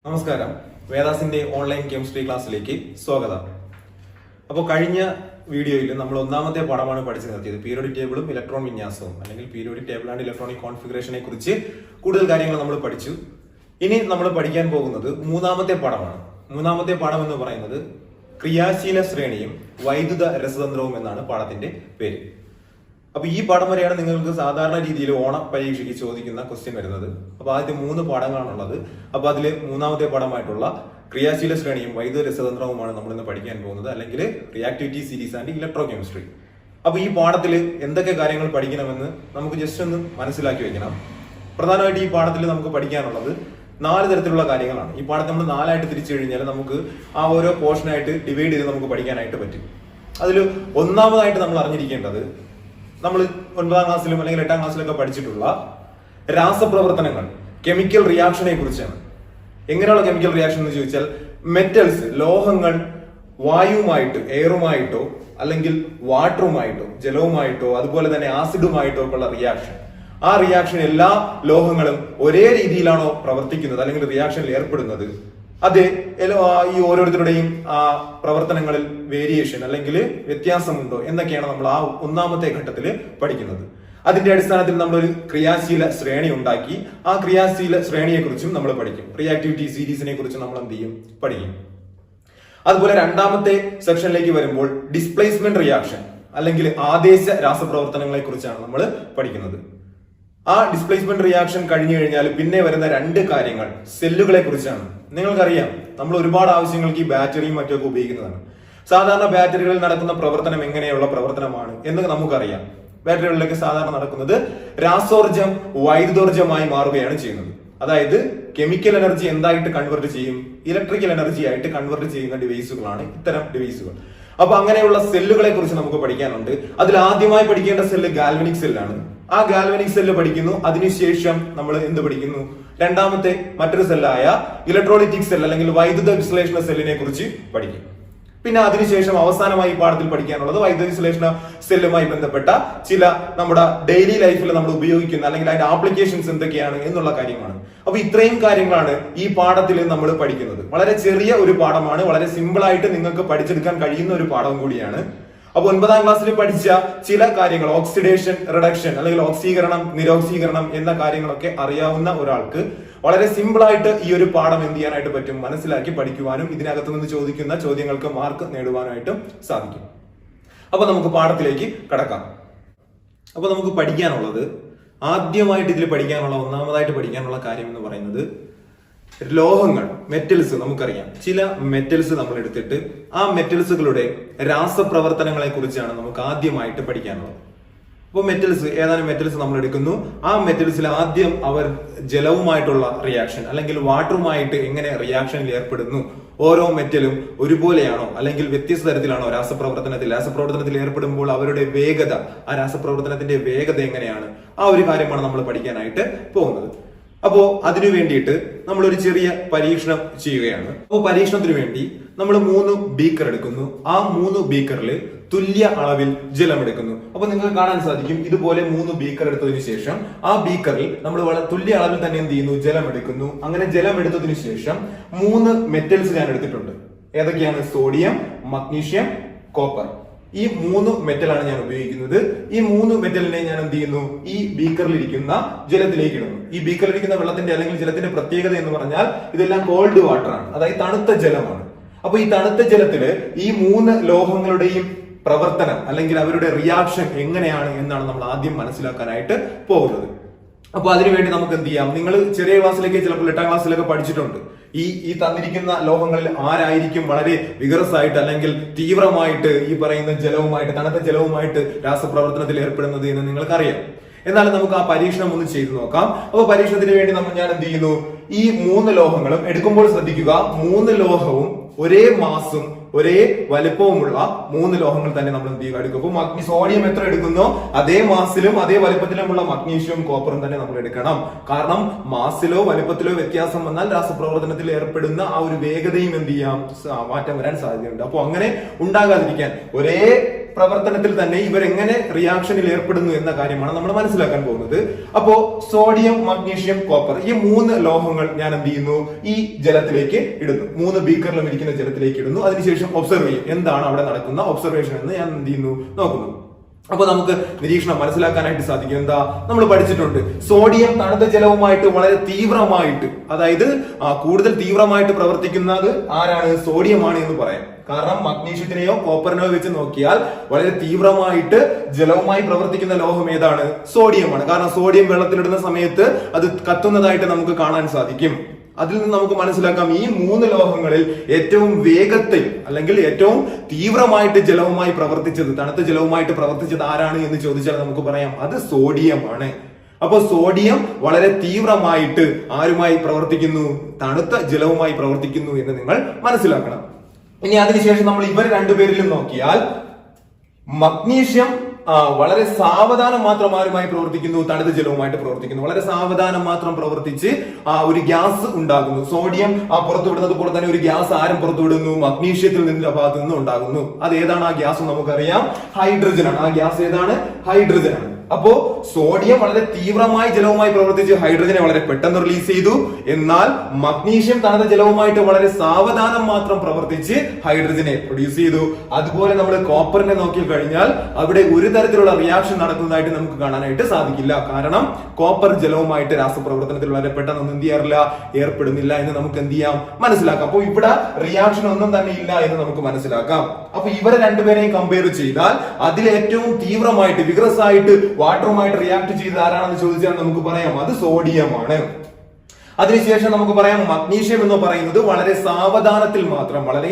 നമസ്കാരം. വേദാസിന്റെ online chemistry ക്ലാസ്സിലേക്ക് സ്വാഗതം. അപ്പോൾ കഴിഞ്ഞ വീഡിയോയിൽ നമ്മൾ ഒന്നാമത്തെ പാഠമാണ് പഠിച്ചു നിർത്തിയത്. പീരിയോഡിക് ടേബിളും ഇലക്ട്രോൺ വിന്യാസവും അല്ലെങ്കിൽ പീരിയോഡിക് ടേബിൾ ആൻഡ് ഇലക്ട്രോണിക് കോൺഫിഗറേഷനെ കുറിച്ച് കൂടുതൽ കാര്യങ്ങൾ നമ്മൾ പഠിച്ചു. ഇനി നമ്മൾ പഠിക്കാൻ പോകുന്നത് മൂന്നാമത്തെ പാഠമാണ്. മൂന്നാമത്തെ പാഠം എന്ന് പറയുന്നത് ക്രിയാശീല ശ്രേണിയും വൈദ്യുത രസതന്ത്രവും എന്നാണ് പാഠത്തിന്റെ പേര്. അപ്പൊ ഈ പാഠം വരെയാണ് നിങ്ങൾക്ക് സാധാരണ രീതിയിൽ ഓണ പരീക്ഷയ്ക്ക് ചോദിക്കുന്ന ക്വസ്റ്റ്യൻ വരുന്നത്. അപ്പൊ ആദ്യത്തെ 3 പാഠങ്ങളാണുള്ളത്. അപ്പൊ അതിൽ മൂന്നാമത്തെ പാഠമായിട്ടുള്ള ക്രിയാശീല ശ്രേണിയും വൈദ്യുത രസതന്ത്രവുമാണ് നമ്മൾ ഇന്ന് പഠിക്കാൻ പോകുന്നത്, അല്ലെങ്കിൽ reactivity series and electro chemistry. അപ്പൊ ഈ പാഠത്തിൽ എന്തൊക്കെ കാര്യങ്ങൾ പഠിക്കണമെന്ന് നമുക്ക് ജസ്റ്റ് ഒന്ന് മനസ്സിലാക്കി വെക്കണം. പ്രധാനമായിട്ട് ഈ പാഠത്തിൽ നമുക്ക് പഠിക്കാനുള്ളത് 4 തരത്തിലുള്ള കാര്യങ്ങളാണ്. ഈ പാഠത്തെ നമ്മൾ 4 ആയിട്ട് തിരിച്ചു കഴിഞ്ഞാൽ നമുക്ക് ആ ഓരോ പോർഷനായിട്ട് ഡിവൈഡ് ചെയ്ത് നമുക്ക് പഠിക്കാനായിട്ട് പറ്റും. അതിൽ ഒന്നാമതായിട്ട് നമ്മൾ അറിഞ്ഞിരിക്കേണ്ടത്, നമ്മൾ 9ാം ക്ലാസ്സിലും അല്ലെങ്കിൽ 8ാം ക്ലാസ്സിലൊക്കെ പഠിച്ചിട്ടുള്ള രാസപ്രവർത്തനങ്ങൾ, കെമിക്കൽ റിയാക്ഷനെ കുറിച്ചാണ്. എങ്ങനെയുള്ള കെമിക്കൽ റിയാക്ഷൻ എന്ന് ചോദിച്ചാൽ, മെറ്റൽസ്, ലോഹങ്ങൾ വായുവുമായിട്ട്, എയറുമായിട്ടോ അല്ലെങ്കിൽ വാട്ടറുമായിട്ടോ, ജലവുമായിട്ടോ അതുപോലെ തന്നെ ആസിഡുമായിട്ടോ ഒക്കെ ഉള്ള റിയാക്ഷൻ. ആ റിയാക്ഷൻ എല്ലാ ലോഹങ്ങളും ഒരേ രീതിയിലാണോ പ്രവർത്തിക്കുന്നത് അല്ലെങ്കിൽ റിയാക്ഷനിൽ ഏർപ്പെടുന്നത്, അത് ഈ ഓരോരുത്തരുടെയും പ്രവർത്തനങ്ങളിൽ വേരിയേഷൻ അല്ലെങ്കിൽ വ്യത്യാസമുണ്ടോ എന്നൊക്കെയാണ് നമ്മൾ ആ ഒന്നാമത്തെ ഘട്ടത്തിൽ പഠിക്കുന്നത്. അതിന്റെ അടിസ്ഥാനത്തിൽ നമ്മളൊരു ക്രിയാശീല ശ്രേണി ഉണ്ടാക്കി ആ ക്രിയാശീല ശ്രേണിയെ കുറിച്ചും നമ്മൾ പഠിക്കും. റിയാക്ടിവിറ്റി സീരീസിനെ കുറിച്ച് നമ്മൾ എന്ത് ചെയ്യും, പഠിക്കും. അതുപോലെ രണ്ടാമത്തെ സെക്ഷനിലേക്ക് വരുമ്പോൾ ഡിസ്പ്ലേസ്മെന്റ് റിയാക്ഷൻ അല്ലെങ്കിൽ ആദേശ രാസപ്രവർത്തനങ്ങളെ കുറിച്ചാണ് നമ്മൾ പഠിക്കുന്നത്. ആ ഡിസ്പ്ലേസ്മെന്റ് റിയാക്ഷൻ കഴിഞ്ഞു കഴിഞ്ഞാൽ പിന്നെ വരുന്ന 2 കാര്യങ്ങൾ സെല്ലുകളെ കുറിച്ചാണ്. നിങ്ങൾക്കറിയാം, നമ്മൾ ഒരുപാട് ആവശ്യങ്ങൾക്ക് ഈ ബാറ്ററിയും മറ്റൊക്കെ ഉപയോഗിക്കുന്നതാണ്. സാധാരണ ബാറ്ററികളിൽ നടക്കുന്ന പ്രവർത്തനം എങ്ങനെയുള്ള പ്രവർത്തനമാണ് എന്ന് നമുക്കറിയാം. ബാറ്ററികളിലൊക്കെ സാധാരണ നടക്കുന്നത് രാസോർജം വൈദ്യുതോർജമായി മാറുകയാണ് ചെയ്യുന്നത്. അതായത് കെമിക്കൽ എനർജി എന്തായിട്ട് കൺവേർട്ട് ചെയ്യും, ഇലക്ട്രിക്കൽ എനർജി ആയിട്ട് കൺവേർട്ട് ചെയ്യുന്ന ഡിവൈസുകളാണ് ഇത്തരം ഡിവൈസുകൾ. അപ്പൊ അങ്ങനെയുള്ള സെല്ലുകളെ കുറിച്ച് നമുക്ക് പഠിക്കാനുണ്ട്. അതിൽ ആദ്യമായി പഠിക്കേണ്ട സെല്ല് ഗാൽവനിക് സെല്ലാണ്. ആ ഗാൽവനിക് സെല്ല് പഠിക്കുന്നു. അതിനുശേഷം നമ്മൾ എന്ത് പഠിക്കുന്നു, രണ്ടാമത്തെ മറ്റൊരു സെല്ലായ ഇലക്ട്രോളിറ്റിക് സെൽ അല്ലെങ്കിൽ വൈദ്യുത വിശ്ലേഷണ സെല്ലിനെ കുറിച്ച് പഠിക്കും. പിന്നെ അതിനുശേഷം അവസാനമായി ഈ പാഠത്തിൽ പഠിക്കാനുള്ളത് വൈദ്യുത വിശ്ലേഷണ സെല്ലുമായി ബന്ധപ്പെട്ട ചില നമ്മുടെ ഡെയിലി ലൈഫിൽ നമ്മൾ ഉപയോഗിക്കുന്ന അല്ലെങ്കിൽ അതിന്റെ ആപ്ലിക്കേഷൻസ് എന്തൊക്കെയാണ് എന്നുള്ള കാര്യമാണ്. അപ്പൊ ഇത്രയും കാര്യങ്ങളാണ് ഈ പാഠത്തിൽ നമ്മൾ പഠിക്കുന്നത്. വളരെ ചെറിയ ഒരു പാഠമാണ്, വളരെ സിമ്പിൾ ആയിട്ട് നിങ്ങൾക്ക് പഠിച്ചെടുക്കാൻ കഴിയുന്ന ഒരു പാഠം കൂടിയാണ്. അപ്പൊ 9ാം ക്ലാസ്സിൽ പഠിച്ച ചില കാര്യങ്ങൾ, ഓക്സിഡേഷൻ റിഡക്ഷൻ അല്ലെങ്കിൽ ഓക്സീകരണം നിരോക്സീകരണം എന്ന കാര്യങ്ങളൊക്കെ അറിയാവുന്ന ഒരാൾക്ക് വളരെ സിമ്പിൾ ആയിട്ട് ഈ ഒരു പാഠം എന്ത് ചെയ്യാനായിട്ട് പറ്റും, മനസ്സിലാക്കി പഠിക്കുവാനും ഇതിനകത്ത് നിന്ന് ചോദിക്കുന്ന ചോദ്യങ്ങൾക്ക് മാർക്ക് നേടുവാനായിട്ടും സാധിക്കും. അപ്പൊ നമുക്ക് പാഠത്തിലേക്ക് കടക്കാം. അപ്പൊ നമുക്ക് പഠിക്കാനുള്ളത്, ആദ്യമായിട്ട് ഇതിൽ പഠിക്കാനുള്ള, ഒന്നാമതായിട്ട് പഠിക്കാനുള്ള കാര്യം എന്ന് പറയുന്നത് ലോഹങ്ങൾ, മെറ്റൽസ്. നമുക്കറിയാം ചില മെറ്റൽസ് നമ്മൾ എടുത്തിട്ട് ആ മെറ്റൽസുകളുടെ രാസപ്രവർത്തനങ്ങളെ കുറിച്ചാണ് നമുക്ക് ആദ്യമായിട്ട് പഠിക്കാനുള്ളത്. അപ്പോൾ മെറ്റൽസ്, ഏതാനും മെറ്റൽസ് നമ്മൾ എടുക്കുന്നു. ആ മെറ്റൽസിൽ ആദ്യം അവർ ജലവുമായിട്ടുള്ള റിയാക്ഷൻ അല്ലെങ്കിൽ വാട്ടറുമായിട്ട് എങ്ങനെ റിയാക്ഷനിൽ ഏർപ്പെടുന്നു, ഓരോ മെറ്റലും ഒരുപോലെയാണോ അല്ലെങ്കിൽ വ്യത്യസ്ത തരത്തിലാണോ രാസപ്രവർത്തനത്തിൽ ഏർപ്പെടുമ്പോൾ അവരുടെ വേഗത, ആ രാസപ്രവർത്തനത്തിന്റെ വേഗത എങ്ങനെയാണ്, ആ ഒരു കാര്യമാണ് നമ്മൾ പഠിക്കാനായിട്ട് പോകുന്നത്. അപ്പോ അതിനു വേണ്ടിയിട്ട് നമ്മൾ ഒരു ചെറിയ പരീക്ഷണം ചെയ്യുകയാണ്. അപ്പോൾ പരീക്ഷണത്തിന് വേണ്ടി നമ്മൾ 3 ബീക്കർ എടുക്കുന്നു. ആ 3 ബീക്കറിൽ തുല്യ അളവിൽ ജലം എടുക്കുന്നു. അപ്പൊ നിങ്ങൾക്ക് കാണാൻ സാധിക്കും, ഇതുപോലെ 3 ബീക്കർ എടുത്തതിനു ശേഷം ആ ബീക്കറിൽ നമ്മൾ തുല്യ അളവിൽ തന്നെ എന്ത് ചെയ്യുന്നു, ജലം എടുക്കുന്നു. അങ്ങനെ ജലം എടുത്തതിനു ശേഷം 3 മെറ്റൽസ് ഞാൻ എടുത്തിട്ടുണ്ട്. ഏതൊക്കെയാണ്? Sodium, magnesium, copper. ഈ 3 മെറ്റലാണ് ഞാൻ ഉപയോഗിക്കുന്നത്. ഈ 3 മെറ്റലിനെ ഞാൻ എന്ത് ചെയ്യുന്നു, ഈ ബീക്കറിലിരിക്കുന്ന ജലത്തിലേക്ക് ഇടുന്നു. ഈ ബീക്കറിലിരിക്കുന്ന വെള്ളത്തിന്റെ അല്ലെങ്കിൽ ജലത്തിന്റെ പ്രത്യേകത എന്ന് പറഞ്ഞാൽ ഇതെല്ലാം കോൾഡ് വാട്ടർ ആണ്, അതായത് തണുത്ത ജലമാണ്. അപ്പൊ ഈ തണുത്ത ജലത്തില് ഈ 3 ലോഹങ്ങളുടെയും പ്രവർത്തനം അല്ലെങ്കിൽ അവരുടെ റിയാക്ഷൻ എങ്ങനെയാണ് എന്നാണ് നമ്മൾ ആദ്യം മനസ്സിലാക്കാനായിട്ട് പോകുന്നത്. അപ്പൊ അതിനുവേണ്ടി നമുക്ക് എന്ത് ചെയ്യാം, നിങ്ങൾ ചെറിയ ക്ലാസ്സിലേക്ക് ചിലപ്പോൾ 8ാം ക്ലാസ്സിലൊക്കെ പഠിച്ചിട്ടുണ്ട്. ഈ തന്നിരിക്കുന്ന ലോഹങ്ങളിൽ ആരായിരിക്കും വളരെ വിഗറസ് ആയിട്ട് അല്ലെങ്കിൽ തീവ്രമായിട്ട് ഈ പറയുന്ന ജലവുമായിട്ട്, തണുത്ത ജലവുമായിട്ട് രാസപ്രവർത്തനത്തിൽ ഏർപ്പെടുന്നത് എന്ന് നിങ്ങൾക്കറിയാം. എന്നാലും നമുക്ക് ആ പരീക്ഷണം ഒന്ന് ചെയ്തു നോക്കാം. അപ്പൊ പരീക്ഷണത്തിന് വേണ്ടി ഞാൻ എന്ത് ചെയ്യുന്നു, ഈ 3 ലോഹങ്ങളും എടുക്കുമ്പോൾ ശ്രദ്ധിക്കുക, 3 ലോഹവും ഒരേ മാസും ഒരേ വലുപ്പവുമുള്ള 3 ലോഹങ്ങൾ തന്നെ നമ്മൾ എന്ത് ചെയ്യുക, എടുക്കും. അപ്പൊ സോഡിയം എത്ര എടുക്കുന്നോ അതേ മാസിലും അതേ വലുപ്പത്തിലുമുള്ള മഗ്നീഷ്യവും കോപ്പറും തന്നെ നമ്മൾ എടുക്കണം. കാരണം മാസിലോ വലുപ്പത്തിലോ വ്യത്യാസം വന്നാൽ രാസപ്രവർത്തനത്തിൽ ഏർപ്പെടുന്ന ആ ഒരു വേഗതയും എന്ത് ചെയ്യാം, മാറ്റം വരാൻ സാധ്യതയുണ്ട്. അപ്പൊ അങ്ങനെ ഉണ്ടാകാതിരിക്കാൻ ഒരേ പ്രവർത്തനത്തിൽ തന്നെ ഇവരെങ്ങനെ റിയാക്ഷനിൽ ഏർപ്പെടുന്നു എന്ന കാര്യമാണ് നമ്മൾ മനസ്സിലാക്കാൻ പോകുന്നത്. അപ്പോ സോഡിയം, മഗ്നീഷ്യം, കോപ്പർ ഈ 3 ലോഹങ്ങൾ ഞാൻ എന്ത് ചെയ്യുന്നു, ഈ ജലത്തിലേക്ക് ഇടുന്നു. 3 ബീക്കറിലും ഇരിക്കുന്ന ജലത്തിലേക്ക് ഇടുന്നു. അതിനുശേഷം ഒബ്സർവ് ചെയ്യും എന്താണ് അവിടെ നടക്കുന്ന ഒബ്സർവേഷൻ എന്ന് ഞാൻ എന്ത് ചെയ്യുന്നു, നോക്കുന്നു. അപ്പൊ നമുക്ക് നിരീക്ഷണം മനസ്സിലാക്കാനായിട്ട് സാധിക്കും. എന്താ നമ്മൾ പഠിച്ചിട്ടുണ്ട്, സോഡിയം തണുത്ത ജലവുമായിട്ട് വളരെ തീവ്രമായിട്ട്, അതായത് കൂടുതൽ തീവ്രമായിട്ട് പ്രവർത്തിക്കുന്നത് ആരാണ്, സോഡിയമാണ് എന്ന് പറയാം. കാരണം മഗ്നീഷ്യത്തിനെയോ കോപ്പറിനെയോ വെച്ച് നോക്കിയാൽ വളരെ തീവ്രമായിട്ട് ജലവുമായി പ്രവർത്തിക്കുന്ന ലോഹം ഏതാണ്, സോഡിയമാണ്. കാരണം സോഡിയം വെള്ളത്തിലിടുന്ന സമയത്ത് അത് കത്തുന്നതായിട്ട് നമുക്ക് കാണാൻ സാധിക്കും. അതിൽ നിന്ന് നമുക്ക് മനസ്സിലാക്കാം ഈ 3 ലോഹങ്ങളിൽ ഏറ്റവും വേഗത്തിൽ അല്ലെങ്കിൽ ഏറ്റവും തീവ്രമായിട്ട് ജലവുമായി പ്രവർത്തിച്ചത്, തണുത്ത ജലവുമായിട്ട് പ്രവർത്തിച്ചത് ആരാണ് എന്ന് ചോദിച്ചാൽ നമുക്ക് പറയാം അത് സോഡിയമാണ്. അപ്പൊ സോഡിയം വളരെ തീവ്രമായിട്ട് ആരുമായി പ്രവർത്തിക്കുന്നു, തണുത്ത ജലവുമായി പ്രവർത്തിക്കുന്നു എന്ന് നിങ്ങൾ മനസ്സിലാക്കണം. ഇനി അതിനുശേഷം നമ്മൾ ഇവർ രണ്ടുപേരിലും നോക്കിയാൽ മഗ്നീഷ്യം വളരെ സാവധാനം മാത്രം ആരുമായി പ്രവർത്തിക്കുന്നു, തണുത്ത ജലവുമായിട്ട് പ്രവർത്തിക്കുന്നു. വളരെ സാവധാനം മാത്രം പ്രവർത്തിച്ച് ഒരു ഗ്യാസ് ഉണ്ടാകുന്നു. സോഡിയം പുറത്തുവിടുന്നത് പോലെ തന്നെ ഒരു ഗ്യാസ് ആരും പുറത്തുവിടുന്നു, മഗ്നീഷ്യത്തിൽ നിന്നുള്ള ഭാഗത്ത് നിന്ന് ഉണ്ടാകുന്നു. അത് ഏതാണ് ആ ഗ്യാസ് നമുക്കറിയാം, ഹൈഡ്രജൻ ആണ്. ആ ഗ്യാസ് ഏതാണ്, ഹൈഡ്രജൻ ആണ്. അപ്പോ സോഡിയം വളരെ തീവ്രമായി ജലവുമായി പ്രവർത്തിച്ച് ഹൈഡ്രജനെ വളരെ പെട്ടെന്ന് റിലീസ് ചെയ്തു. എന്നാൽ മഗ്നീഷ്യം തണുത്ത ജലവുമായിട്ട് വളരെ സാവധാനം മാത്രം പ്രവർത്തിച്ച് ഹൈഡ്രജനെ പ്രൊഡ്യൂസ് ചെയ്തു. അതുപോലെ നമ്മൾ കോപ്പറിനെ നോക്കി കഴിഞ്ഞാൽ അവിടെ ഒരു തരത്തിലുള്ള റിയാക്ഷൻ നടക്കുന്നതായിട്ട് നമുക്ക് കാണാനായിട്ട് സാധിക്കില്ല. കാരണം കോപ്പർ ജലവുമായിട്ട് രാസപ്രവർത്തനത്തിൽ വളരെ പെട്ടെന്ന് എന്ത് ചെയ്യാറില്ല, ഏർപ്പെടുന്നില്ല എന്ന് നമുക്ക് എന്ത് ചെയ്യാം, മനസ്സിലാക്കാം. അപ്പോൾ ഇവിടെ റിയാക്ഷൻ ഒന്നും തന്നെ ഇല്ല എന്ന് നമുക്ക് മനസ്സിലാക്കാം. അപ്പൊ ഇവരെ രണ്ടുപേരെയും കമ്പയർ ചെയ്താൽ അതിൽ ഏറ്റവും തീവ്രമായിട്ട് വിഗ്രസ് ആയിട്ട് വാട്ടറുമായിട്ട് റിയാക്ട് ചെയ്ത് ആരാണെന്ന് ചോദിച്ചാൽ നമുക്ക് പറയാം അത് സോഡിയമാണ്. അതിനുശേഷം നമുക്ക് പറയാം മഗ്നീഷ്യം എന്ന് പറയുന്നത് വളരെ സാവധാനത്തിൽ മാത്രം, വളരെ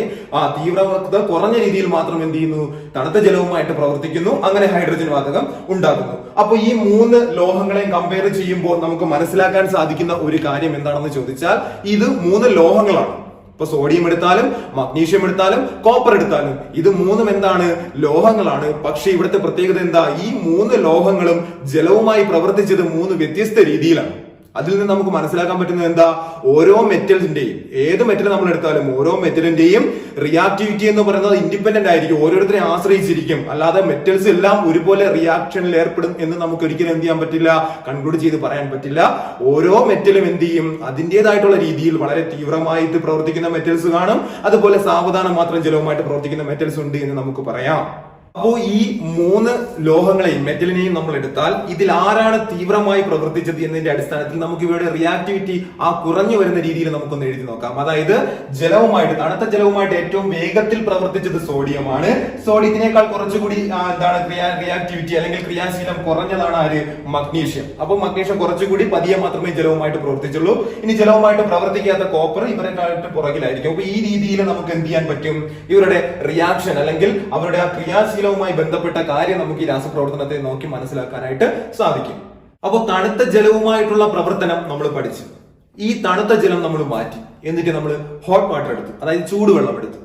തീവ്രത കുറഞ്ഞ രീതിയിൽ മാത്രം എന്ത് ചെയ്യുന്നു, തണുത്ത ജലവുമായിട്ട് പ്രവർത്തിക്കുന്നു. അങ്ങനെ ഹൈഡ്രജൻ വാതകം ഉണ്ടാകുന്നു. അപ്പൊ ഈ 3 ലോഹങ്ങളെയും കമ്പയർ ചെയ്യുമ്പോൾ നമുക്ക് മനസ്സിലാക്കാൻ സാധിക്കുന്ന ഒരു കാര്യം എന്താണെന്ന് ചോദിച്ചാൽ ഇത് 3 ലോഹങ്ങളാണ്. ഇപ്പൊ സോഡിയം എടുത്താലും മഗ്നീഷ്യം എടുത്താലും കോപ്പർ എടുത്താലും ഇത് 3 എന്താണ്, ലോഹങ്ങളാണ്. പക്ഷെ ഇവിടുത്തെ പ്രത്യേകത എന്താ, ഈ 3 ലോഹങ്ങളും ജലവുമായി പ്രവർത്തിച്ചത് 3 വ്യത്യസ്ത രീതിയിലാണ്. അതിൽ നിന്ന് നമുക്ക് മനസ്സിലാക്കാൻ പറ്റുന്നത് എന്താ, ഓരോ മെറ്റലിന്റെയും, ഏത് മെറ്റൽ നമ്മൾ എടുത്താലും ഓരോ മെറ്റലിന്റെയും റിയാക്ടിവിറ്റി എന്ന് പറയുന്നത് ഇൻഡിപെൻഡന്റ് ആയിരിക്കും, ഓരോരുത്തരെ ആശ്രയിച്ചിരിക്കും. അല്ലാതെ മെറ്റൽസ് എല്ലാം ഒരുപോലെ റിയാക്ഷനിൽ ഏർപ്പെടും എന്ന് നമുക്ക് ഒരിക്കലും എന്ത് ചെയ്യാൻ പറ്റില്ല, കൺക്ലൂഡ് ചെയ്ത് പറയാൻ പറ്റില്ല. ഓരോ മെറ്റലും എന്ത് ചെയ്യും, അതിന്റേതായിട്ടുള്ള രീതിയിൽ വളരെ തീവ്രമായിട്ട് പ്രവർത്തിക്കുന്ന മെറ്റൽസ് കാണും, അതുപോലെ സാവധാനം മാത്രം ജലവുമായിട്ട് പ്രവർത്തിക്കുന്ന മെറ്റൽസ് ഉണ്ട് എന്ന് നമുക്ക് പറയാം. അപ്പോ ഈ 3 ലോഹങ്ങളെയും മെറ്റലിനെയും നമ്മൾ എടുത്താൽ ഇതിൽ ആരാണ് തീവ്രമായി പ്രവർത്തിച്ചത് എന്നതിന്റെ അടിസ്ഥാനത്തിൽ നമുക്ക് ഇവയുടെ റിയാക്ടിവിറ്റി കുറഞ്ഞു വരുന്ന രീതിയിൽ നമുക്കൊന്ന് എഴുതി നോക്കാം. അതായത് ജലവുമായിട്ട്, തണുത്ത ജലവുമായിട്ട് ഏറ്റവും വേഗത്തിൽ പ്രവർത്തിച്ചത് സോഡിയമാണ്. സോഡിയത്തിനേക്കാൾ കുറച്ചുകൂടി എന്താണ് റിയാക്ടിവിറ്റി അല്ലെങ്കിൽ ക്രിയാശീലം കുറഞ്ഞതാണ് ആര്, മഗ്നീഷ്യം. അപ്പൊ മഗ്നീഷ്യം കുറച്ചുകൂടി പതിയെ മാത്രമേ ജലവുമായിട്ട് പ്രവർത്തിച്ചുള്ളൂ. ഇനി ജലവുമായിട്ട് പ്രവർത്തിക്കാത്ത കോപ്പർ ഇവരെക്കാളും പുറകിലായിരിക്കും. അപ്പൊ ഈ രീതിയിൽ നമുക്ക് എന്ത് ചെയ്യാൻ പറ്റും, ഇവരുടെ റിയാക്ഷൻ അല്ലെങ്കിൽ അവരുടെ ആ ക്രിയാശീലം ബന്ധപ്പെട്ട കാര്യം നമുക്ക് ഈ രാസപ്രവർത്തനത്തെ നോക്കി മനസ്സിലാക്കാനായിട്ട് സാധിക്കും. അപ്പോൾ തണുത്ത ജലവുമായിട്ടുള്ള പ്രവർത്തനം നമ്മൾ പഠിച്ചു. ഈ തണുത്ത ജലം നമ്മൾ മാറ്റി, എന്നിട്ട് നമ്മൾ ഹോട്ട് വാട്ടർ എടുത്തു, അതായത് ചൂടുവെള്ളം എടുത്തു.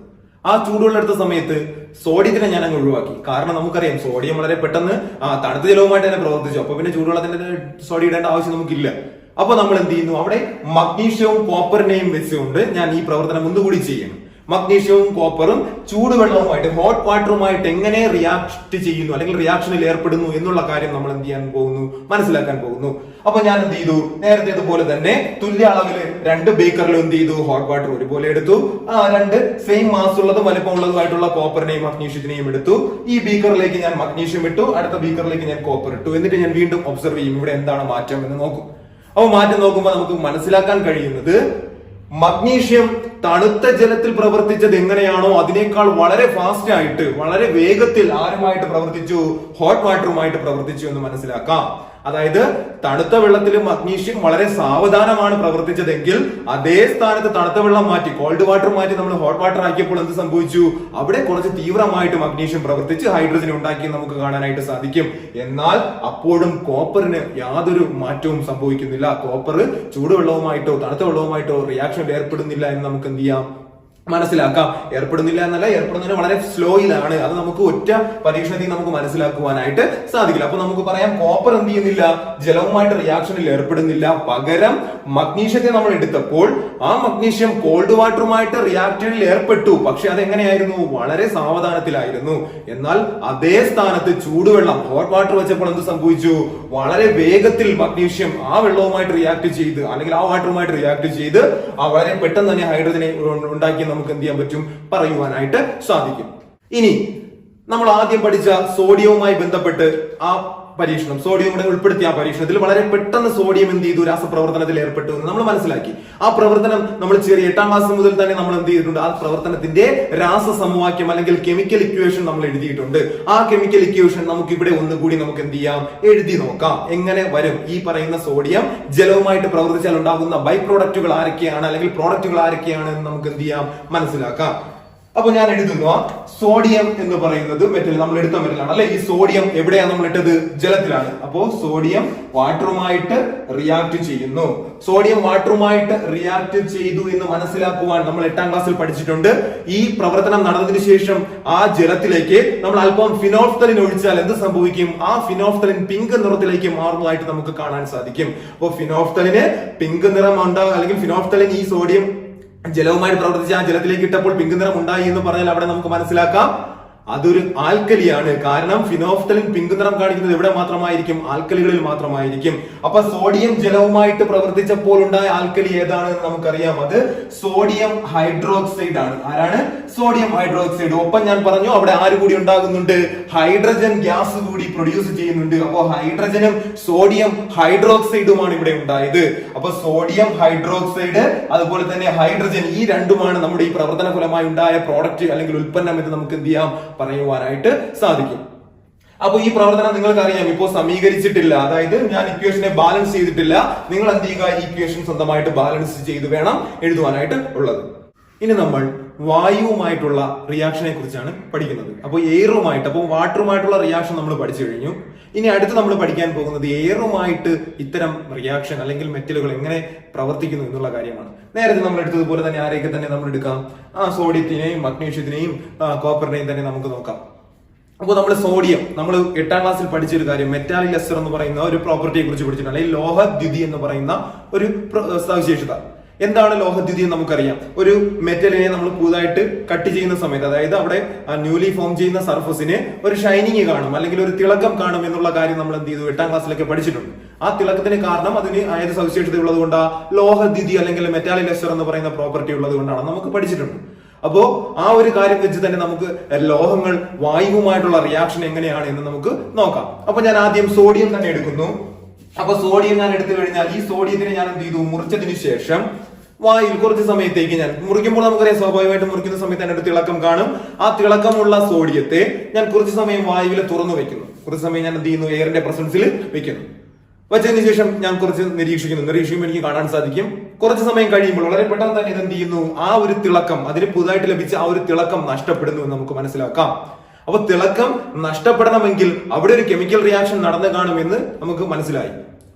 ആ ചൂടുവെള്ളം എടുത്ത സമയത്ത് സോഡിയത്തിനെ ഞാൻ അങ്ങ് ഒഴിവാക്കി. കാരണം നമുക്കറിയാം സോഡിയം വളരെ പെട്ടെന്ന് തണുത്ത ജലവുമായിട്ട് തന്നെ പ്രവർത്തിച്ചു. അപ്പൊ പിന്നെ ചൂടുവെള്ളത്തിന്റെ സോഡിയം ഇടേണ്ട ആവശ്യം നമുക്കില്ല. അപ്പൊ നമ്മൾ എന്ത് ചെയ്യുന്നു, അവിടെ മഗ്നീഷ്യവും കോപ്പറിനെയും വെച്ചുകൊണ്ട് ഞാൻ ഈ പ്രവർത്തനം ഒന്നുകൂടി ചെയ്യണം. മഗ്നീഷ്യവും കോപ്പറും ചൂടുവെള്ളവുമായിട്ട്, ഹോട്ട് വാട്ടറുമായിട്ട് എങ്ങനെ റിയാക്ട് ചെയ്യുന്നു അല്ലെങ്കിൽ റിയാക്ഷനിൽ ഏർപ്പെടുന്നു എന്നുള്ള കാര്യം നമ്മൾ എന്ത് ചെയ്യാൻ പോകുന്നു, മനസ്സിലാക്കാൻ പോകുന്നു. അപ്പൊ ഞാൻ എന്ത് ചെയ്തു, നേരത്തെ അതുപോലെ തന്നെ തുല്യ അളവില് 2 ബേക്കറിലും എന്ത് ചെയ്തു, ഹോട്ട് വാട്ടർ ഒരുപോലെ എടുത്തു. 2 സെയിം മാസ് ഉള്ളതും വലിപ്പമുള്ളതുമായിട്ടുള്ള കോപ്പറിനെയും മഗ്നീഷ്യത്തിനെയും എടുത്തു. ഈ ബീക്കറിലേക്ക് ഞാൻ മഗ്നീഷ്യം ഇട്ടു, അടുത്ത ബീക്കറിലേക്ക് ഞാൻ കോപ്പർ ഇട്ടു. എന്നിട്ട് ഞാൻ വീണ്ടും ഒബ്സർവ് ചെയ്യും ഇവിടെ എന്താണ് മാറ്റം എന്ന് നോക്കും. അപ്പൊ മാറ്റം നോക്കുമ്പോൾ നമുക്ക് മനസ്സിലാക്കാൻ കഴിയുന്നത് മഗ്നീഷ്യം തണുത്ത ജലത്തിൽ പ്രവർത്തിച്ചത് എങ്ങനെയാണോ അതിനേക്കാൾ വളരെ ഫാസ്റ്റ് ആയിട്ട്, വളരെ വേഗത്തിൽ ആരുമായിട്ട് പ്രവർത്തിച്ചു, ഹോട്ട് വാട്ടറുമായിട്ട് പ്രവർത്തിച്ചു എന്ന് മനസ്സിലാക്കാം. അതായത് തണുത്ത വെള്ളത്തിൽ മഗ്നീഷ്യം വളരെ സാവധാനമാണ് പ്രവർത്തിച്ചതെങ്കിൽ അതേ സ്ഥാനത്ത് തണുത്ത വെള്ളം മാറ്റി, കോൾഡ് വാട്ടർ മാറ്റി നമ്മൾ ഹോട്ട് വാട്ടർ ആക്കിയപ്പോൾ എന്ത് സംഭവിച്ചു, അവിടെ കുറച്ച് തീവ്രമായിട്ട് മഗ്നീഷ്യം പ്രവർത്തിച്ച് ഹൈഡ്രജൻ ഉണ്ടാക്കി നമുക്ക് കാണാനായിട്ട് സാധിക്കും. എന്നാൽ അപ്പോഴും കോപ്പറിന് യാതൊരു മാറ്റവും സംഭവിക്കുന്നില്ല. കോപ്പർ ചൂടുവെള്ളവുമായിട്ടോ തണുത്ത വെള്ളവുമായിട്ടോ റിയാക്ഷനിൽ ഏർപ്പെടുന്നില്ല എന്ന് നമുക്ക് എന്ത് ചെയ്യാം, മനസ്സിലാക്കാം. ഏർപ്പെടുന്നില്ല എന്നല്ല, ഏർപ്പെടുന്നതിന് വളരെ സ്ലോയിലാണ്. അത് നമുക്ക് ഒറ്റ പരീക്ഷണത്തിൽ നമുക്ക് മനസ്സിലാക്കുവാനായിട്ട് സാധിക്കില്ല. അപ്പൊ നമുക്ക് പറയാം കോപ്പർ എന്ത് ചെയ്യുന്നില്ല, ജലവുമായിട്ട് റിയാക്ഷനിൽ ഏർപ്പെടുന്നില്ല. പകരം മഗ്നീഷ്യത്തെ നമ്മൾ എടുത്തപ്പോൾ ആ മഗ്നീഷ്യം കോൾഡ് വാട്ടറുമായിട്ട് റിയാക്ഷനിൽ ഏർപ്പെട്ടു. പക്ഷെ അതെങ്ങനെയായിരുന്നു, വളരെ സാവധാനത്തിലായിരുന്നു. എന്നാൽ അതേ സ്ഥാനത്ത് ചൂടുവെള്ളം ഹോട്ട് വാട്ടർ വെച്ചപ്പോൾ എന്ത് സംഭവിച്ചു, വളരെ വേഗത്തിൽ മഗ്നീഷ്യം ആ വെള്ളവുമായിട്ട് റിയാക്ട് ചെയ്ത് അല്ലെങ്കിൽ ആ വാട്ടറുമായിട്ട് റിയാക്ട് ചെയ്ത് വളരെ പെട്ടെന്ന് തന്നെ ഹൈഡ്രജനെ ഉണ്ടാക്കി നമുക്ക് എന്ത് ചെയ്യാൻ പറ്റും, പറയുവാനായിട്ട് സാധിക്കും. ഇനി നമ്മൾ ആദ്യം പഠിച്ച സോഡിയവുമായി ബന്ധപ്പെട്ട് ആ പരീക്ഷണം, സോഡിയം കൂടെ ഉൾപ്പെടുത്തിയ ആ പരീക്ഷണത്തിൽ വളരെ പെട്ടെന്ന് സോഡിയം എന്ത് ചെയ്തു, രാസപ്രവർത്തനത്തിൽ ഏർപ്പെട്ടു എന്ന് നമ്മൾ മനസ്സിലാക്കി. ആ പ്രവർത്തനം നമ്മൾ ചെറിയ 8ാം ക്ലാസ് മുതൽ തന്നെ നമ്മൾ എന്ത് ചെയ്തിട്ടുണ്ട്, ആ പ്രവർത്തനത്തിന്റെ രാസസമവാക്യം അല്ലെങ്കിൽ കെമിക്കൽ ഇക്വേഷൻ നമ്മൾ എഴുതിയിട്ടുണ്ട്. ആ കെമിക്കൽ ഇക്വേഷൻ നമുക്ക് ഇവിടെ ഒന്നുകൂടി നമുക്ക് എന്ത് ചെയ്യാം, എഴുതി നോക്കാം. എങ്ങനെ വരും, ഈ പറയുന്ന സോഡിയം ജലവുമായിട്ട് പ്രവർത്തിച്ചാൽ ഉണ്ടാകുന്ന ബൈ പ്രോഡക്റ്റുകൾ ആരൊക്കെയാണ് അല്ലെങ്കിൽ പ്രോഡക്റ്റുകൾ ആരൊക്കെയാണ് എന്ന് നമുക്ക് എന്ത് ചെയ്യാം, മനസ്സിലാക്കാം. അപ്പൊ ഞാൻ എഴുതുന്നു, സോഡിയം എന്ന് പറയുന്നത് മെറ്റൽ, നമ്മൾ എടുത്ത മെറ്റലാണ് അല്ലെ. ഈ സോഡിയം എവിടെയാണ് നമ്മൾ ഇട്ടത്, ജലത്തിലാണ്. അപ്പോ സോഡിയം വാട്ടറുമായിട്ട് റിയാക്ട് ചെയ്യുന്നു. സോഡിയം വാട്ടറുമായിട്ട് റിയാക്ട് ചെയ്തു എന്ന് മനസ്സിലാക്കുവാൻ നമ്മൾ 8ാം ക്ലാസ്സിൽ പഠിച്ചിട്ടുണ്ട്. ഈ പ്രവർത്തനം നടന്നതിന് ശേഷം ആ ജലത്തിലേക്ക് നമ്മൾ അല്പം ഫിനോഫ്തലിൻ ഒഴിച്ചാൽ എന്ത് സംഭവിക്കും, ആ ഫിനോഫ്തലിൻ പിങ്ക് നിറത്തിലേക്ക് മാറുന്നതായിട്ട് നമുക്ക് കാണാൻ സാധിക്കും. അപ്പോ ഫിനോഫ്തലിന് പിങ്ക് നിറം ഉണ്ടാകും, അല്ലെങ്കിൽ ഫിനോഫ്തലിൻ ഈ സോഡിയം ജലവുമായി പ്രവർത്തിച്ച് ആ ജലത്തിലേക്ക് ഇട്ടപ്പോൾ പിങ്ക് നിറം ഉണ്ടായി എന്ന് പറഞ്ഞാൽ അവിടെ നമുക്ക് മനസ്സിലാക്കാം അതൊരു ആൽക്കലിയാണ്. കാരണം ഫിനോഫ്തലിൻ പിങ്ക് നിറം കാണിക്കുന്നത് എവിടെ മാത്രമായിരിക്കും, ആൽക്കലികളിൽ മാത്രമായിരിക്കും. അപ്പൊ സോഡിയം ജലവുമായിട്ട് പ്രവർത്തിച്ചപ്പോൾ ഉണ്ടായ ആൽക്കലി ഏതാണെന്ന് നമുക്കറിയാം, അത് സോഡിയം ഹൈഡ്രോക്സൈഡ് ആണ്. ആരാണ്, സോഡിയം ഹൈഡ്രോക്സൈഡ്. ഒപ്പം ഞാൻ പറഞ്ഞു അവിടെ ആര് കൂടി ഉണ്ടാകുന്നുണ്ട്, ഹൈഡ്രജൻ ഗ്യാസ് കൂടി പ്രൊഡ്യൂസ് ചെയ്യുന്നുണ്ട്. അപ്പോ ഹൈഡ്രജനും സോഡിയം ഹൈഡ്രോക്സൈഡുമാണ് ഇവിടെ ഉണ്ടായത്. അപ്പൊ സോഡിയം ഹൈഡ്രോക്സൈഡ് അതുപോലെ തന്നെ ഹൈഡ്രജൻ, ഈ രണ്ടുമാണ് നമ്മുടെ ഈ പ്രവർത്തന ഫലമായി ഉണ്ടായ പ്രോഡക്റ്റ് അല്ലെങ്കിൽ ഉൽപ്പന്നം എന്ന് നമുക്ക് എന്ത് ചെയ്യാം, പറയുവാനായിട്ട് സാധിക്കും. അപ്പൊ ഈ പ്രവർത്തനം നിങ്ങൾക്ക് അറിയാം, ഇപ്പോൾ സമീകരിച്ചിട്ടില്ല, അതായത് ഞാൻ ഇക്വേഷനെ ബാലൻസ് ചെയ്തിട്ടില്ല. നിങ്ങൾ എന്ത് ചെയ്യുക, ഈ ഇക്വേഷൻ സ്വന്തമായിട്ട് ബാലൻസ് ചെയ്ത് വേണം എഴുതുവാനായിട്ട് ഉള്ളത്. ഇനി നമ്മൾ വായുവുമായിട്ടുള്ള റിയാക്ഷനെ കുറിച്ചാണ് പഠിക്കുന്നത്. അപ്പോൾ എയറുമായിട്ട്, അപ്പോൾ വാട്ടറുമായിട്ടുള്ള റിയാക്ഷൻ നമ്മൾ പഠിച്ചു കഴിഞ്ഞു. ഇനി അടുത്ത് നമ്മൾ പഠിക്കാൻ പോകുന്നത് എയറുമായിട്ട് ഇത്തരം റിയാക്ഷൻ അല്ലെങ്കിൽ മെറ്റലുകൾ എങ്ങനെ പ്രവർത്തിക്കുന്നു എന്നുള്ള കാര്യമാണ്. നേരത്തെ നമ്മൾ എടുത്തതുപോലെ തന്നെ ആരെയൊക്കെ തന്നെ നമ്മൾ എടുക്കാം, സോഡിയത്തിനെയും മഗ്നീഷ്യത്തിനെയും കോപ്പറിനെയും തന്നെ നമുക്ക് നോക്കാം. അപ്പോൾ നമ്മൾ സോഡിയം, നമ്മൾ 8ാം ക്ലാസ്സിൽ പഠിച്ചൊരു കാര്യം, മെറ്റാലിക് എസ്റ്റർ എന്ന് പറയുന്ന ഒരു പ്രോപ്പർട്ടിയെ കുറിച്ച് പഠിച്ചിട്ടുണ്ട്, അല്ലെങ്കിൽ ലോഹദ്യുതി എന്ന് പറയുന്ന ഒരു സവിശേഷത. എന്താണ് ലോഹദ്യുതി എന്ന് നമുക്കറിയാം. ഒരു മെറ്റലിനെ നമ്മൾ പുതുതായിട്ട് കട്ട് ചെയ്യുന്ന സമയത്ത്, അതായത് അവിടെ ന്യൂലി ഫോം ചെയ്യുന്ന സർഫസിന് ഒരു ഷൈനിങ് കാണും അല്ലെങ്കിൽ ഒരു തിളക്കം കാണും എന്നുള്ള കാര്യം നമ്മൾ എന്ത് ചെയ്തു, 8ാം ക്ലാസ്സിലൊക്കെ പഠിച്ചിട്ടുണ്ട്. ആ തിളക്കത്തിന് കാരണം അതിന് ഏത് സവിശേഷത ഉള്ളത് കൊണ്ടാ, ലോഹദ്യുതി അല്ലെങ്കിൽ മെറ്റാലിക് എസ്റ്റർ എന്ന് പറയുന്ന പ്രോപ്പർട്ടി ഉള്ളത് കൊണ്ടാണ് നമുക്ക് പഠിച്ചിട്ടുണ്ട്. അപ്പോ ആ ഒരു കാര്യം വെച്ച് തന്നെ നമുക്ക് ലോഹങ്ങൾ വായുവുമായിട്ടുള്ള റിയാക്ഷൻ എങ്ങനെയാണ് എന്ന് നമുക്ക് നോക്കാം. അപ്പൊ ഞാൻ ആദ്യം സോഡിയം തന്നെ എടുക്കുന്നു. അപ്പൊ സോഡിയം ഞാൻ എടുത്തു കഴിഞ്ഞാൽ ഈ സോഡിയത്തിനെ ഞാൻ എന്ത് ചെയ്തു, മുറിച്ചതിന് ശേഷം വായിൽ കുറച്ച് സമയത്തേക്ക് ഞാൻ മുറിക്കുമ്പോൾ നമുക്കറിയാം സ്വാഭാവികമായിട്ട് മുറിക്കുന്ന സമയത്ത് അതിനൊരു തിളക്കം കാണും. ആ തിളക്കമുള്ള സോഡിയത്തെ ഞാൻ കുറച്ച് സമയം വായുവിൽ തുറന്നു വെക്കുന്നു. കുറച്ച് സമയം ഞാൻ എന്ത് ചെയ്യുന്നു, എയറിന്റെ പ്രസൻസിൽ വെക്കുന്നു. വെച്ചതിന് ശേഷം ഞാൻ കുറച്ച് നിരീക്ഷിക്കുമ്പോൾ എനിക്ക് കാണാൻ സാധിക്കും കുറച്ച് സമയം കഴിയുമ്പോൾ വളരെ പെട്ടെന്ന് തന്നെ ഇത് എന്ത് ചെയ്യുന്നു, ആ ഒരു തിളക്കം, അതിന് പുതുതായിട്ട് ലഭിച്ച ആ ഒരു തിളക്കം നഷ്ടപ്പെടുന്നു എന്ന് നമുക്ക് മനസ്സിലാക്കാം. അപ്പൊ തിളക്കം നഷ്ടപ്പെടണമെങ്കിൽ അവിടെ ഒരു കെമിക്കൽ റിയാക്ഷൻ നടന്നു കാണുമെന്ന് നമുക്ക് മനസ്സിലായി.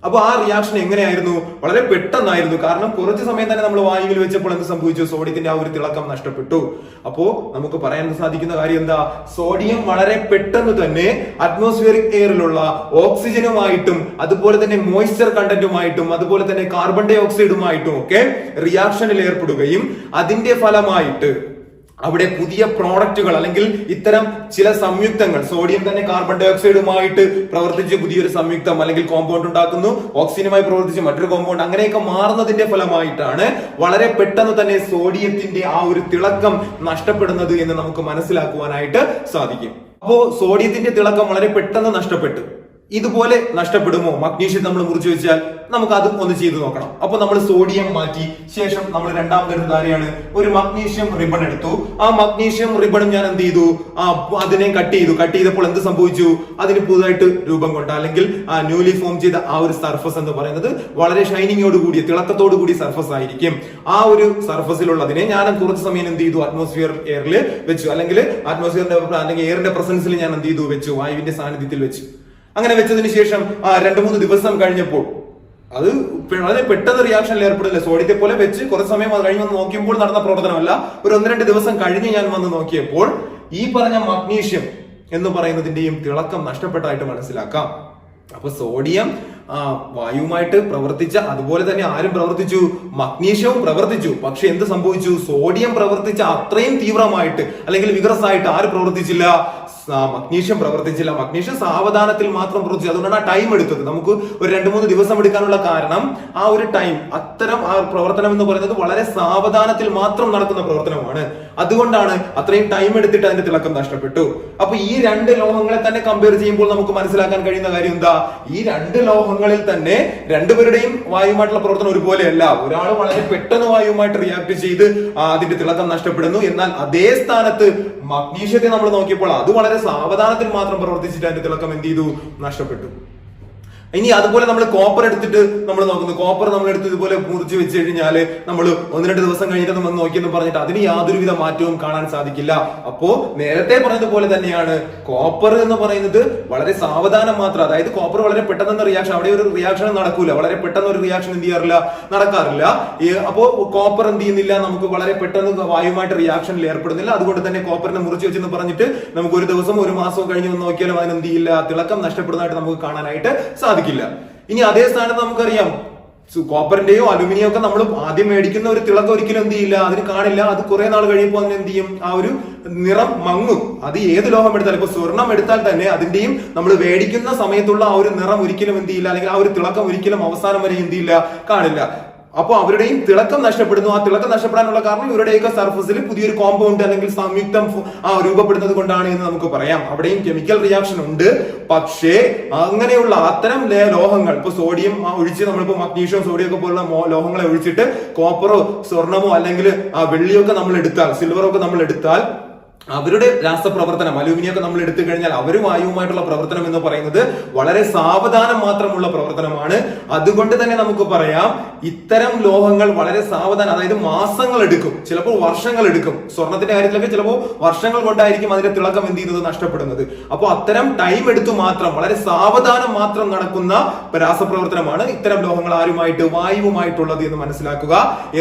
അപ്പൊ ആ റിയാക്ഷൻ എങ്ങനെയായിരുന്നു, വളരെ പെട്ടെന്നായിരുന്നു. കാരണം കുറച്ച് സമയം തന്നെ നമ്മൾ വായുവിൽ വെച്ചപ്പോൾ എന്ത് സംഭവിച്ചു, സോഡിയത്തിന്റെ ആ ഒരു തിളക്കം നഷ്ടപ്പെട്ടു. അപ്പോ നമുക്ക് പറയാൻ സാധിക്കുന്ന കാര്യം എന്താ, സോഡിയം വളരെ പെട്ടെന്ന് തന്നെ അറ്റ്മോസ്ഫിയറിക് എയറിലുള്ള ഓക്സിജനുമായിട്ടും അതുപോലെ തന്നെ മോയ്സ്ചർ കണ്ടന്റുമായിട്ടും അതുപോലെ തന്നെ കാർബൺ ഡൈ ഓക്സൈഡുമായിട്ടും ഒക്കെ റിയാക്ഷനിൽ ഏർപ്പെടുകയും അതിന്റെ ഫലമായിട്ട് അവിടെ പുതിയ പ്രോഡക്റ്റുകൾ അല്ലെങ്കിൽ ഇത്തരം ചില സംയുക്തങ്ങൾ, സോഡിയം തന്നെ കാർബൺ ഡൈ ഓക്സൈഡുമായിട്ട് പ്രവർത്തിച്ച് പുതിയൊരു സംയുക്തം അല്ലെങ്കിൽ കോമ്പൗണ്ട് ഉണ്ടാക്കുന്നു, ഓക്സിജനുമായി പ്രവർത്തിച്ച് മറ്റൊരു കോമ്പൗണ്ട്, അങ്ങനെയൊക്കെ മാറുന്നതിന്റെ ഫലമായിട്ടാണ് വളരെ പെട്ടെന്ന് തന്നെ സോഡിയത്തിന്റെ ആ ഒരു തിളക്കം നഷ്ടപ്പെടുന്നത് എന്ന് നമുക്ക് മനസ്സിലാക്കുവാനായിട്ട് സാധിക്കും. അപ്പോ സോഡിയത്തിന്റെ തിളക്കം വളരെ പെട്ടെന്ന് നഷ്ടപ്പെട്ടു. ഇതുപോലെ നഷ്ടപ്പെടുമോ, മഗ്നീഷ്യം നമ്മൾ മുറിച്ചു വെച്ചാൽ നമുക്ക് അതും ഒന്ന് ചെയ്തു നോക്കണം. അപ്പൊ നമ്മൾ സോഡിയം മാറ്റി ശേഷം നമ്മൾ രണ്ടാമത്തെ ആരെയാണ്, ഒരു മഗ്നീഷ്യം റിബൺ എടുത്തു. ആ മഗ്നീഷ്യം റിബണും ഞാൻ എന്ത് ചെയ്തു, അതിനെ കട്ട് ചെയ്തപ്പോൾ എന്ത് സംഭവിച്ചു, അതിന് പുതുതായിട്ട് രൂപം കൊണ്ട അല്ലെങ്കിൽ ന്യൂലി ഫോം ചെയ്ത ആ ഒരു സർഫസ് എന്ന് പറയുന്നത് വളരെ ഷൈനിങ്ങോട് കൂടിയ തിളക്കത്തോടു കൂടിയ സർഫസ് ആയിരിക്കും. ആ ഒരു സർഫസിലുള്ളതിനെ ഞാൻ കുറച്ച് സമയം എന്ത് ചെയ്തു, അറ്റ്മോസ്ഫിയർ എയറിൽ വെച്ചു, അല്ലെങ്കിൽ അറ്റ്മോസ്ഫിയറിന്റെ അല്ലെങ്കിൽ എയറിന്റെ പ്രസൻസിൽ ഞാൻ എന്ത് ചെയ്തു വെച്ചു, വായുവിന്റെ സാന്നിധ്യത്തിൽ വെച്ചു. അങ്ങനെ വെച്ചതിന് ശേഷം 2-3 ദിവസം കഴിഞ്ഞപ്പോൾ അത് വളരെ പെട്ടെന്ന് റിയാക്ഷനിൽ ഏർപ്പെടില്ല. സോഡിയത്തെ പോലെ വെച്ച് കുറച്ച് സമയം അത് കഴിഞ്ഞ് വന്ന് നോക്കിയപ്പോൾ നടന്ന പ്രവർത്തനമല്ല. ഒരു 1-2 ദിവസം കഴിഞ്ഞ് ഞാൻ വന്ന് നോക്കിയപ്പോൾ ഈ പറഞ്ഞ മഗ്നീഷ്യം എന്ന് പറയുന്നതിന്റെയും തിളക്കം നഷ്ടപ്പെട്ടതായിട്ട് മനസ്സിലാക്കാം. അപ്പൊ സോഡിയം വായുവുമായിട്ട് പ്രവർത്തിച്ച അതുപോലെ തന്നെ ആരും പ്രവർത്തിച്ചു, മഗ്നീഷ്യവും പ്രവർത്തിച്ചു. പക്ഷെ എന്ത് സംഭവിച്ചു? സോഡിയം പ്രവർത്തിച്ച അത്രയും തീവ്രമായിട്ട് അല്ലെങ്കിൽ വിഗ്രസായിട്ട് ആര് പ്രവർത്തിച്ചില്ല? മഗ്നീഷ്യം പ്രവർത്തിച്ചില്ല. മഗ്നീഷ്യം സാവധാനത്തിൽ മാത്രം പ്രവർത്തിച്ചു. അതുകൊണ്ടാണ് ആ ടൈം എടുത്തത്. നമുക്ക് ഒരു 2-3 ദിവസം എടുക്കാനുള്ള കാരണം ആ ഒരു ടൈം, അത്തരം ആ പ്രവർത്തനം എന്ന് പറയുന്നത് വളരെ സാവധാനത്തിൽ മാത്രം നടക്കുന്ന പ്രവർത്തനമാണ്. അതുകൊണ്ടാണ് അത്രയും ടൈം എടുത്തിട്ട് അതിന്റെ തിളക്കം നഷ്ടപ്പെട്ടു. അപ്പൊ ഈ 2 ലോഹങ്ങളെ തന്നെ കമ്പയർ ചെയ്യുമ്പോൾ നമുക്ക് മനസ്സിലാക്കാൻ കഴിയുന്ന കാര്യം എന്താ? ഈ 2 ലോഹങ്ങളിൽ തന്നെ രണ്ടുപേരുടെയും വായുമായിട്ടുള്ള പ്രവർത്തനം ഒരുപോലെയല്ല. ഒരാൾ വളരെ പെട്ടെന്ന് വായുവുമായിട്ട് റിയാക്ട് ചെയ്ത് അതിന്റെ തിളക്കം നഷ്ടപ്പെടുന്നു. എന്നാൽ അതേ സ്ഥാനത്ത് മഗ്നീഷ്യത്തെ നമ്മൾ നോക്കിയപ്പോൾ അത് വളരെ സാവധാനത്തിൽ മാത്രം പ്രവർത്തിച്ചിട്ട് അതിന്റെ തിളക്കം എന്ത് ചെയ്തു? നഷ്ടപ്പെട്ടു. ഇനി അതുപോലെ നമ്മൾ കോപ്പർ എടുത്തിട്ട് നമ്മൾ നോക്കുന്നു. കോപ്പർ നമ്മൾ എടുത്ത് ഇതുപോലെ മുറിച്ച് വെച്ച് കഴിഞ്ഞാല് നമ്മൾ 1-2 ദിവസം കഴിഞ്ഞിട്ട് വന്ന് നോക്കിയെന്ന് പറഞ്ഞിട്ട് അതിന് യാതൊരുവിധ മാറ്റവും കാണാൻ സാധിക്കില്ല. അപ്പോ നേരത്തെ പറഞ്ഞതുപോലെ തന്നെയാണ് കോപ്പർ എന്ന് പറയുന്നത് വളരെ സാവധാനം മാത്രം. അതായത് കോപ്പർ വളരെ പെട്ടെന്ന് റിയാക്ഷൻ, അവിടെ ഒരു റിയാക്ഷൻ നടക്കൂല. വളരെ പെട്ടെന്ന് ഒരു റിയാക്ഷൻ എന്ത് ചെയ്യാറില്ല, നടക്കാറില്ല. അപ്പോ കോപ്പർ എന്ത് ചെയ്യുന്നില്ല, നമുക്ക് വളരെ പെട്ടെന്ന് വായുമായിട്ട് റിയാക്ഷനിൽ ഏർപ്പെടുന്നില്ല. അതുകൊണ്ട് തന്നെ കോപ്പറിനെ മുറിച്ച് വെച്ചെന്ന് പറഞ്ഞിട്ട് നമുക്ക് ഒരു ദിവസം 1 മാസം കഴിഞ്ഞ് വന്ന് നോക്കിയാലും അതിന് എന്ത് ചെയ്യില്ല, തിളക്കം നഷ്ടപ്പെടുന്നതായിട്ട് നമുക്ക് കാണാനായിട്ട് സാധിക്കില്ല. ഇനി അതേ സ്ഥാനത്ത് നമുക്കറിയാം കോപ്പറിന്റെയോ അലുമിനിയോ ഒക്കെ നമ്മൾ ആദ്യം മേടിക്കുന്ന ഒരു തിളക്കം ഒരിക്കലും എന്ത് ചെയ്യില്ല, അതിന് കാണില്ല. അത് കുറെ നാൾ കഴിയുമ്പോൾ അതിന് എന്ത് ചെയ്യും, ആ ഒരു നിറം മങ്ങും. അത് ഏത് ലോഹം എടുത്താലും, ഇപ്പൊ സ്വർണം എടുത്താൽ തന്നെ അതിന്റെയും നമ്മൾ മേടിക്കുന്ന സമയത്തുള്ള ആ ഒരു നിറം ഒരിക്കലും എന്ത് ചെയ്യില്ല, അല്ലെങ്കിൽ ആ ഒരു തിളക്കം ഒരിക്കലും അവസാനം വരെ എന്ത് ചെയ്യില്ല, കാണില്ല. അപ്പൊ അവരുടെയും തിളക്കം നഷ്ടപ്പെടുന്നു. ആ തിളക്കം നഷ്ടപ്പെടാനുള്ള കാരണം ഇവരുടെയൊക്കെ സർഫസിൽ പുതിയൊരു കോമ്പൗണ്ട് അല്ലെങ്കിൽ സംയുക്തം രൂപപ്പെടുന്നത് കൊണ്ടാണ് എന്ന് നമുക്ക് പറയാം. അവിടെയും കെമിക്കൽ റിയാക്ഷൻ ഉണ്ട്. പക്ഷേ അങ്ങനെയുള്ള അത്തരം ലോഹങ്ങൾ, ഇപ്പൊ സോഡിയം ഒഴിച്ച് നമ്മളിപ്പോ മഗ്നീഷ്യം, സോഡിയം ഒക്കെ പോലുള്ള ലോഹങ്ങളെ ഒഴിച്ചിട്ട് കോപ്പറോ സ്വർണമോ അല്ലെങ്കിൽ വെള്ളിയോ ഒക്കെ നമ്മൾ എടുത്താൽ, സിൽവറോ ഒക്കെ നമ്മൾ എടുത്താൽ അവരുടെ രാസപ്രവർത്തനം, അലൂമിനിയൊക്കെ നമ്മൾ എടുത്തു കഴിഞ്ഞാൽ അവർ വായുവുമായിട്ടുള്ള പ്രവർത്തനം എന്ന് പറയുന്നത് വളരെ സാവധാനം മാത്രമുള്ള പ്രവർത്തനമാണ്. അതുകൊണ്ട് തന്നെ നമുക്ക് പറയാം ഇത്തരം ലോഹങ്ങൾ വളരെ സാവധാനം, അതായത് മാസങ്ങൾ എടുക്കും, ചിലപ്പോൾ വർഷങ്ങൾ എടുക്കും. സ്വർണത്തിന്റെ കാര്യത്തിലൊക്കെ ചിലപ്പോൾ വർഷങ്ങൾ കൊണ്ടായിരിക്കും അതിന്റെ തിളക്കം എന്ത് ചെയ്യുന്നത്, നഷ്ടപ്പെടുന്നത്. അപ്പോൾ അത്തരം ടൈം എടുത്തു മാത്രം വളരെ സാവധാനം മാത്രം നടക്കുന്ന രാസപ്രവർത്തനമാണ് ഇത്തരം ലോഹങ്ങൾ ആരുമായിട്ട്, വായുവുമായിട്ടുള്ളത് എന്ന് മനസ്സിലാക്കുക.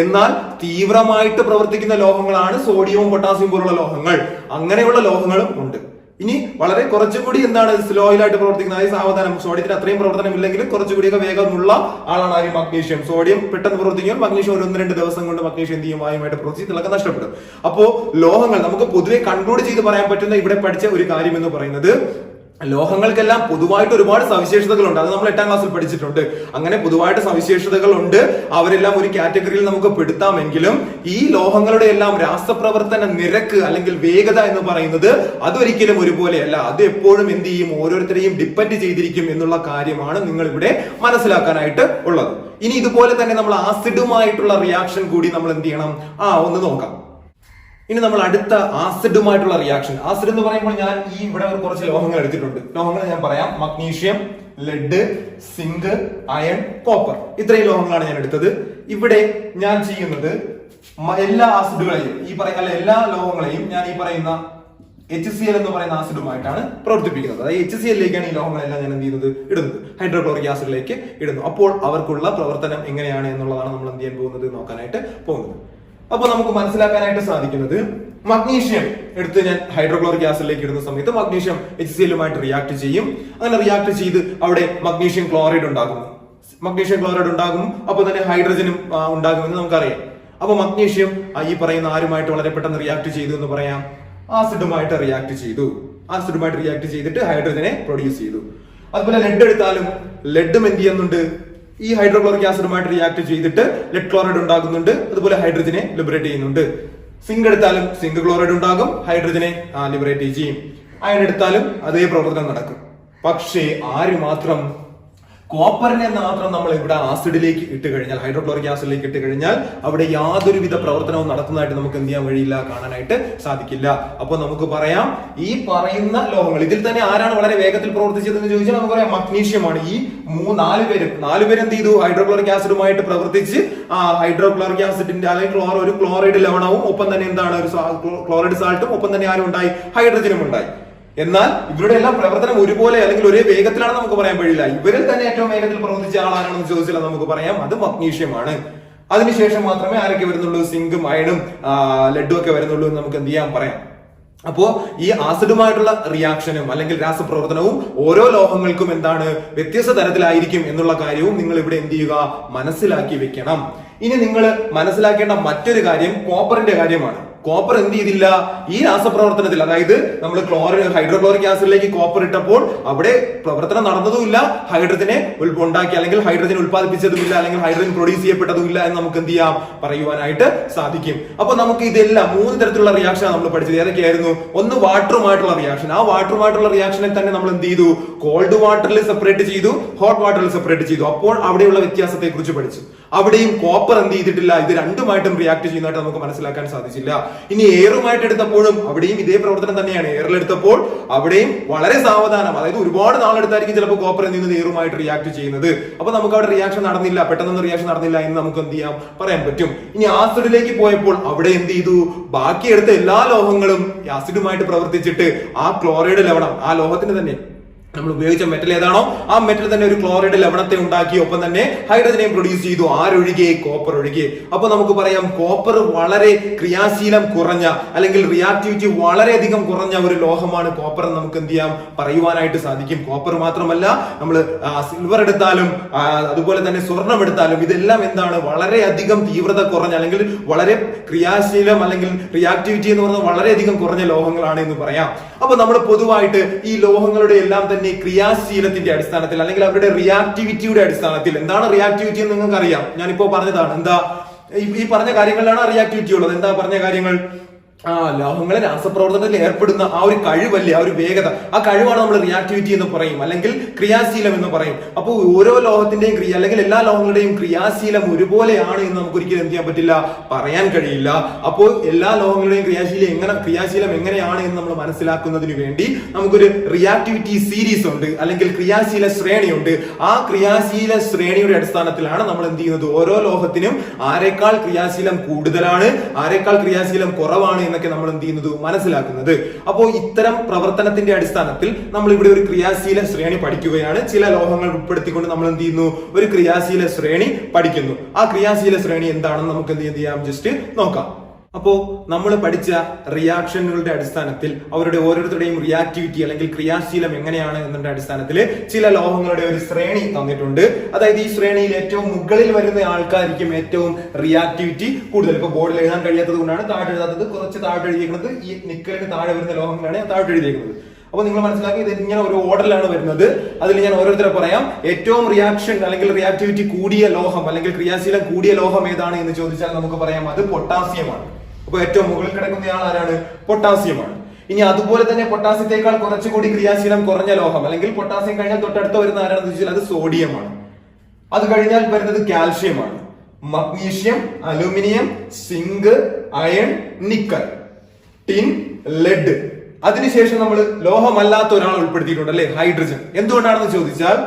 എന്നാൽ തീവ്രമായിട്ട് പ്രവർത്തിക്കുന്ന ലോഹങ്ങളാണ് സോഡിയവും പൊട്ടാസ്യവും പോലുള്ള ലോഹങ്ങൾ. അങ്ങനെയുള്ള ലോഹങ്ങളും ഉണ്ട്. ഇനി വളരെ കുറച്ചുകൂടി എന്താണ് സ്ലോയിലായിട്ട് പ്രവർത്തിക്കുന്നത്, അതായത് സാവധാനം, സോഡിയത്തിന് അത്രയും പ്രവർത്തനം ഇല്ലെങ്കിലും കുറച്ചുകൂടിയൊക്കെ വേഗമുള്ള ആളാണ് ആര്, മഗ്നീഷ്യം. സോഡിയം പെട്ടെന്ന് പ്രവർത്തിക്കും, മഗ്നീഷ്യം 1-2 ദിവസം കൊണ്ട് മഗ്നീഷ്യം എന്ത് ചെയ്യും, വായുമായിട്ട് പ്രവർത്തിച്ച് തിളക്കം നഷ്ടപ്പെടും. അപ്പോ ലോഹങ്ങൾ നമുക്ക് പൊതുവെ കൺക്ലൂഡ് ചെയ്ത് പറയാൻ പറ്റുന്ന ഇവിടെ പഠിച്ച ഒരു കാര്യം എന്ന് പറയുന്നത്, ലോഹങ്ങൾക്കെല്ലാം പൊതുവായിട്ട് ഒരുപാട് സവിശേഷതകളുണ്ട്. അത് നമ്മൾ 8ാം ക്ലാസ്സിൽ പഠിച്ചിട്ടുണ്ട്. അങ്ങനെ പൊതുവായിട്ട് സവിശേഷതകളുണ്ട്. അവരെല്ലാം ഒരു കാറ്റഗറിയിൽ നമുക്ക് പെടുത്താമെങ്കിലും ഈ ലോഹങ്ങളുടെ എല്ലാം രാസപ്രവർത്തന നിരക്ക് അല്ലെങ്കിൽ വേഗത എന്ന് പറയുന്നത് അതൊരിക്കലും ഒരുപോലെയല്ല. അത് എപ്പോഴും എന്ത് ചെയ്യും, ഓരോരുത്തരെയും ഡിപ്പെൻഡ് ചെയ്തിരിക്കും എന്നുള്ള കാര്യമാണ് നിങ്ങൾ ഇവിടെ മനസ്സിലാക്കാനായിട്ട് ഉള്ളത്. ഇനി ഇതുപോലെ തന്നെ നമ്മൾ ആസിഡുമായിട്ടുള്ള റിയാക്ഷൻ കൂടി നമ്മൾ എന്ത് ചെയ്യണം, ഒന്ന് നോക്കാം. ഇനി നമ്മൾ അടുത്ത ആസിഡുമായിട്ടുള്ള റിയാക്ഷൻ. ആസിഡ് എന്ന് പറയുമ്പോൾ ഞാൻ ഈ ഇവിടെ കുറച്ച് ലോഹങ്ങൾ എടുത്തിട്ടുണ്ട്. ലോഹങ്ങൾ ഞാൻ പറയാം: magnesium, lead, zinc, iron, copper. ഇത്രയും ലോഹങ്ങളാണ് ഞാൻ എടുത്തത്. ഇവിടെ ഞാൻ ചെയ്യുന്നത് എല്ലാ ആസിഡുകളെയും, ഈ പറയുന്ന എല്ലാ ലോഹങ്ങളെയും ഞാൻ ഈ പറയുന്ന HCl എന്ന് പറയുന്ന ആസിഡുമായിട്ടാണ് പ്രവർത്തിപ്പിക്കുന്നത്. അതായത് HCl-ലേക്കാണ് ഈ ലോഹങ്ങളെല്ലാം ഞാൻ എന്ത് ചെയ്യുന്നത്, ഇടുന്നത്. ഹൈഡ്രോക്ലോറിക് ആസിഡിലേക്ക് ഇടുന്നു. അപ്പോൾ അവർക്കുള്ള പ്രവർത്തനം എങ്ങനെയാണ് എന്നുള്ളതാണ് നമ്മൾ എന്ത് ചെയ്യാൻ പോകുന്നത്, നോക്കാനായിട്ട് പോകുന്നത്. അപ്പൊ നമുക്ക് മനസ്സിലാക്കാനായിട്ട് സാധിക്കുന്നത്, മഗ്നീഷ്യം എടുത്ത് ഞാൻ ഹൈഡ്രോക്ലോറിക് ആസിഡിലേക്ക് ഇടുന്ന സമയത്ത് മഗ്നീഷ്യം HCl-യുമായിട്ട് റിയാക്ട് ചെയ്യും. അങ്ങനെ റിയാക്ട് ചെയ്ത് അവിടെ മഗ്നീഷ്യം ക്ലോറൈഡ് ഉണ്ടാകുന്നു. മഗ്നീഷ്യം ക്ലോറൈഡ് ഉണ്ടാകും. അപ്പൊ തന്നെ ഹൈഡ്രജനും ഉണ്ടാകുമെന്ന് നമുക്കറിയാം. അപ്പൊ മഗ്നീഷ്യം ഈ പറയുന്ന ആരുമായിട്ട് വളരെ പെട്ടെന്ന് റിയാക്ട് ചെയ്തു എന്ന് പറയാം, ആസിഡുമായിട്ട് റിയാക്ട് ചെയ്തു. ആസിഡുമായിട്ട് റിയാക്ട് ചെയ്തിട്ട് ഹൈഡ്രജനെ പ്രൊഡ്യൂസ് ചെയ്തു. അതുപോലെ ലെഡ് എടുത്താലും ലെഡും എന്ത് ചെയ്യുന്നുണ്ട്, ഈ ഹൈഡ്രോക്ലോറിക് ആസിഡുമായിട്ട് റിയാക്ട് ചെയ്തിട്ട് ലെഡ് ക്ലോറൈഡ് ഉണ്ടാകുന്നുണ്ട്. അതുപോലെ ഹൈഡ്രജനെ ലിബറേറ്റ് ചെയ്യുന്നുണ്ട്. സിങ്ക് എടുത്താലും സിങ്ക് ക്ലോറൈഡ് ഉണ്ടാകും, ഹൈഡ്രജനെ ലിബറേറ്റ് ചെയ്യും. അയൺ എടുത്താലും അതേ പ്രവർത്തനം നടക്കും. പക്ഷേ ആര് മാത്രം, കോപ്പറിനെ മാത്രം നമ്മൾ ഇവിടെ ആസിഡിലേക്ക് ഇട്ട് കഴിഞ്ഞാൽ, ഹൈഡ്രോക്ലോറിക് ആസിഡിലേക്ക് ഇട്ട് കഴിഞ്ഞാൽ അവിടെ യാതൊരുവിധ പ്രവർത്തനവും നടത്തുന്നതായിട്ട് നമുക്ക് എന്ത് ചെയ്യാൻ വഴിയില്ല, കാണാനായിട്ട് സാധിക്കില്ല. അപ്പൊ നമുക്ക് പറയാം ഈ പറയുന്ന ലോഹങ്ങൾ, ഇതിൽ തന്നെ ആരാണ് വളരെ വേഗത്തിൽ പ്രവർത്തിച്ചതെന്ന് ചോദിച്ചാൽ നമുക്ക് പറയാം മഗ്നീഷ്യമാണ്. ഈ നാലുപേരും എന്ത് ചെയ്തു, ഹൈഡ്രോക്ലോറിക് ആസിഡുമായിട്ട് പ്രവർത്തിച്ച് ഹൈഡ്രോക്ലോറിക് ആസിഡിന്റെ അല്ലെങ്കിൽ ഒരു ക്ലോറൈഡ് ലവണവും ഒപ്പം തന്നെ എന്താണ് ഒരു ക്ലോറൈഡ് സാൾട്ടും ഒപ്പം തന്നെ ആരും ഉണ്ടായി, ഹൈഡ്രജനും ഉണ്ടായി. എന്നാൽ ഇവരുടെ എല്ലാം പ്രവർത്തനം ഒരുപോലെ അല്ലെങ്കിൽ ഒരേ വേഗത്തിലാണെന്ന് നമുക്ക് പറയാൻ കഴിയില്ല. ഇവരിൽ തന്നെ ഏറ്റവും വേഗത്തിൽ പ്രവർത്തിച്ച ആളാണെന്ന് ചോദിച്ചാൽ നമുക്ക് പറയാം അത് മഗ്നീഷ്യമാണ്. അതിനുശേഷം മാത്രമേ ആരൊക്കെ വരുന്നുള്ളൂ, സിങ്കും അയണും ലെഡും ഒക്കെ വരുന്നുള്ളൂ എന്ന് നമുക്ക് എന്ത് ചെയ്യാൻ പറയാം. അപ്പോ ഈ ആസിഡുമായിട്ടുള്ള റിയാക്ഷനും അല്ലെങ്കിൽ രാസപ്രവർത്തനവും ഓരോ ലോഹങ്ങൾക്കും എന്താണ് വ്യത്യസ്ത തരത്തിലായിരിക്കും എന്നുള്ള കാര്യവും നിങ്ങൾ ഇവിടെ എന്ത് ചെയ്യുക, മനസ്സിലാക്കി വെക്കണം. ഇനി നിങ്ങൾ മനസ്സിലാക്കേണ്ട മറ്റൊരു കാര്യം കോപ്പറിന്റെ കാര്യമാണ്. കോപ്പർ എന്ത് ചെയ്തില്ല ഈ രാസപ്രവർത്തനത്തിൽ, അതായത് നമ്മൾ ഹൈഡ്രോക്ലോറിക് ആസിഡിലേക്ക് കോപ്പർ ഇട്ടപ്പോൾ അവിടെ പ്രവർത്തനം നടന്നതുമില്ല, ഹൈഡ്രജനെ ഉണ്ടാക്കി അല്ലെങ്കിൽ ഹൈഡ്രജൻ ഉത്പാദിപ്പിച്ചതുമില്ല അല്ലെങ്കിൽ ഹൈഡ്രജൻ പ്രൊഡ്യൂസ് ചെയ്യപ്പെട്ടതുമില്ല എന്ന് നമുക്ക് എന്ത് ചെയ്യാം, പറയുവാനായിട്ട് സാധിക്കും. അപ്പൊ നമുക്ക് ഇതെല്ലാം 3 തരത്തിലുള്ള റിയാക്ഷൻ നമ്മൾ പഠിച്ചത്. ഏതൊക്കെയായിരുന്നു? ഒന്ന് വാട്ടറുമായിട്ടുള്ള റിയാക്ഷൻ. ആ വാട്ടറുമായിട്ടുള്ള റിയാക്ഷനെ തന്നെ നമ്മൾ എന്ത് ചെയ്തു, കോൾഡ് വാട്ടറിൽ സെപ്പറേറ്റ് ചെയ്തു, ഹോട്ട് വാട്ടറിൽ സെപ്പറേറ്റ് ചെയ്തു. അപ്പോൾ അവിടെയുള്ള വ്യത്യാസത്തെ കുറിച്ച് പഠിച്ചു. അവിടെയും കോപ്പർ എന്ത് ചെയ്തിട്ടില്ല, ഇത് രണ്ടുമായിട്ടും റിയാക്ട് ചെയ്യുന്നതായിട്ട് നമുക്ക് മനസ്സിലാക്കാൻ സാധിച്ചില്ല. ഇനി എയറുമായിട്ട് എടുത്തപ്പോഴും അവിടെയും ഇതേ പ്രവർത്തനം തന്നെയാണ്. എയറിൽ എടുത്തപ്പോൾ അവിടെയും വളരെ സാവധാനം, അതായത് ഒരുപാട് നാളെടുത്തായിരിക്കും ചിലപ്പോൾ കോപ്പർ എന്ത് ചെയ്യുന്നത്, എയറുമായിട്ട് റിയാക്ട് ചെയ്യുന്നത്. അപ്പൊ നമുക്ക് അവിടെ റിയാക്ഷൻ നടന്നില്ല, പെട്ടെന്നൊന്നും റിയാക്ഷൻ നടന്നില്ല എന്ന് നമുക്ക് എന്ത് ചെയ്യാം, പറയാൻ പറ്റും. ഇനി ആസിഡിലേക്ക് പോയപ്പോൾ അവിടെ എന്ത് ചെയ്തു, ബാക്കി എടുത്ത എല്ലാ ലോഹങ്ങളും ആസിഡുമായിട്ട് പ്രവർത്തിച്ചിട്ട് ആ ക്ലോറൈഡ് ലവണം, ആ ലോഹത്തിന് തന്നെ നമ്മൾ ഉപയോഗിച്ച മെറ്റൽ ഏതാണോ ആ മെറ്റൽ തന്നെ ഒരു ക്ലോറൈഡ് ലവണത്തെ ഉണ്ടാക്കി, ഒപ്പം തന്നെ ഹൈഡ്രജനെ പ്രൊഡ്യൂസ് ചെയ്തു. ആരൊഴികെ? കോപ്പർ ഒഴികെ. അപ്പൊ നമുക്ക് പറയാം കോപ്പർ വളരെ ക്രിയാശീലം കുറഞ്ഞ അല്ലെങ്കിൽ റിയാക്ടിവിറ്റി വളരെയധികം കുറഞ്ഞ ഒരു ലോഹമാണ് കോപ്പർ എന്ന് നമുക്ക് എന്ത് ചെയ്യാം, പറയുവാനായിട്ട് സാധിക്കും. കോപ്പർ മാത്രമല്ല, നമ്മൾ സിൽവർ എടുത്താലും അതുപോലെ തന്നെ സ്വർണം എടുത്താലും ഇതെല്ലാം എന്താണ്, വളരെയധികം തീവ്രത കുറഞ്ഞ അല്ലെങ്കിൽ വളരെ ക്രിയാശീലം അല്ലെങ്കിൽ റിയാക്ടിവിറ്റി എന്ന് പറയുന്നത് വളരെയധികം കുറഞ്ഞ ലോഹങ്ങളാണ് എന്ന് പറയാം. അപ്പൊ നമ്മൾ പൊതുവായിട്ട് ഈ ലോഹങ്ങളുടെ എല്ലാം തന്നെ ക്രിയാശീലത്തിന്റെ അടിസ്ഥാനത്തിൽ അല്ലെങ്കിൽ അവരുടെ റിയാക്ടിവിറ്റിയുടെ അടിസ്ഥാനത്തിൽ, എന്താണ് റിയാക്ടിവിറ്റി എന്ന് നിങ്ങൾക്ക് അറിയാം, ഞാനിപ്പോ പറഞ്ഞതാണ്. എന്താ ഈ പറഞ്ഞ കാര്യങ്ങളിലാണ് റിയാക്ടിവിറ്റി ഉള്ളത്. എന്താ പറഞ്ഞ കാര്യങ്ങൾ? ലോഹങ്ങളെ രാസപ്രവർത്തനത്തിൽ ഏർപ്പെടുന്ന ആ ഒരു കഴിവല്ലേ, ആ ഒരു വേഗത, ആ കഴിവാണ് നമ്മൾ റിയാക്ടിവിറ്റി എന്ന് പറയും അല്ലെങ്കിൽ ക്രിയാശീലം എന്ന് പറയും. അപ്പോൾ ഓരോ ലോഹത്തിന്റെയും അല്ലെങ്കിൽ എല്ലാ ലോഹങ്ങളുടെയും ക്രിയാശീലം ഒരുപോലെയാണ് എന്ന് നമുക്ക് ഒരിക്കലും എന്ത് ചെയ്യാൻ പറ്റില്ല, പറയാൻ കഴിയില്ല. അപ്പോൾ എല്ലാ ലോഹങ്ങളുടെയും ക്രിയാശീലം എങ്ങനെയാണ് എന്ന് നമ്മൾ മനസ്സിലാക്കുന്നതിന് വേണ്ടി നമുക്കൊരു റിയാക്ടിവിറ്റി സീരീസ് ഉണ്ട് അല്ലെങ്കിൽ ക്രിയാശീല ശ്രേണിയുണ്ട്. ആ ക്രിയാശീല ശ്രേണിയുടെ അടിസ്ഥാനത്തിലാണ് നമ്മൾ എന്ത് ചെയ്യുന്നത്, ഓരോ ലോഹത്തിനും ആരെക്കാൾ ക്രിയാശീലം കൂടുതലാണ്, ആരെക്കാൾ ക്രിയാശീലം കുറവാണ് എന്നൊക്കെ നമ്മൾ എന്ത് ചെയ്യുന്നത്, മനസ്സിലാക്കുന്നത്. അപ്പോൾ ഇത്തരം പ്രവർത്തനത്തിന്റെ അടിസ്ഥാനത്തിൽ നമ്മൾ ഇവിടെ ഒരു ക്രിയാശീല ശ്രേണി പഠിക്കുകയാണ്. ചില ലോഹങ്ങൾ ഉൾപ്പെടുത്തിക്കൊണ്ട് നമ്മൾ എന്ത് ചെയ്യുന്നു, ഒരു ക്രിയാശീല ശ്രേണി പഠിക്കുന്നു. ആ ക്രിയാശീല ശ്രേണി എന്താണെന്ന് നമുക്ക് എന്ത് ചെയ്യാം, ജസ്റ്റ് നോക്കാം. അപ്പോ നമ്മൾ പഠിച്ച റിയാക്ഷനുകളുടെ അടിസ്ഥാനത്തിൽ അവരുടെ ഓരോരുത്തരുടെയും റിയാക്ടിവിറ്റി അല്ലെങ്കിൽ ക്രിയാശീലം എങ്ങനെയാണ് എന്നതിന്റെ അടിസ്ഥാനത്തിൽ ചില ലോഹങ്ങളുടെ ഒരു ശ്രേണി തന്നിട്ടുണ്ട്. അതായത് ഈ ശ്രേണിയിൽ ഏറ്റവും മുകളിൽ വരുന്ന ആൾക്കാർക്കും ഏറ്റവും റിയാക്ടിവിറ്റി കൂടുതൽ. ഇപ്പൊ ബോർഡിൽ എഴുതാൻ കഴിയാത്തത് കൊണ്ടാണ് താഴെ എഴുതാത്തത്, കുറച്ച് താഴെ എഴുതിയിരിക്കുന്നത്. ഈ നിക്കലിന് താഴെ വരുന്ന ലോഹങ്ങളാണ് ഞാൻ താഴെ എഴുതിയിരിക്കുന്നത്. അപ്പൊ നിങ്ങൾ മനസ്സിലാക്കി ഇത് ഇങ്ങനെ ഒരു ഓർഡറിലാണ് വരുന്നത്. അതിൽ ഞാൻ ഓരോരുത്തരെ പറയാം. ഏറ്റവും റിയാക്ഷൻ അല്ലെങ്കിൽ റിയാക്ടിവിറ്റി കൂടിയ ലോഹം അല്ലെങ്കിൽ ക്രിയാശീലം കൂടിയ ലോഹം ഏതാണ് എന്ന് ചോദിച്ചാൽ നമുക്ക് പറയാം അത് പൊട്ടാസ്യമാണ്. അപ്പൊ ഏറ്റവും മുകളിൽ കിടക്കുന്ന ആൾ ആരാണ്? പൊട്ടാസ്യമാണ്. ഇനി അതുപോലെ തന്നെ പൊട്ടാസ്യത്തെക്കാൾ കുറച്ചുകൂടി ക്രിയാശീലം കുറഞ്ഞ ലോഹം അല്ലെങ്കിൽ പൊട്ടാസ്യം കഴിഞ്ഞാൽ തൊട്ടടുത്ത് വരുന്ന ആരാണെന്ന് ചോദിച്ചാൽ അത് സോഡിയമാണ്. അത് കഴിഞ്ഞാൽ വരുന്നത് കാൽഷ്യമാണ്, magnesium, aluminium, zinc, iron, nickel, tin, lead. അതിനുശേഷം നമ്മൾ ലോഹമല്ലാത്ത ഒരാൾ ഉൾപ്പെടുത്തിയിട്ടുണ്ട് അല്ലെ, ഹൈഡ്രജൻ. എന്തുകൊണ്ടാണെന്ന് ചോദിച്ചാൽ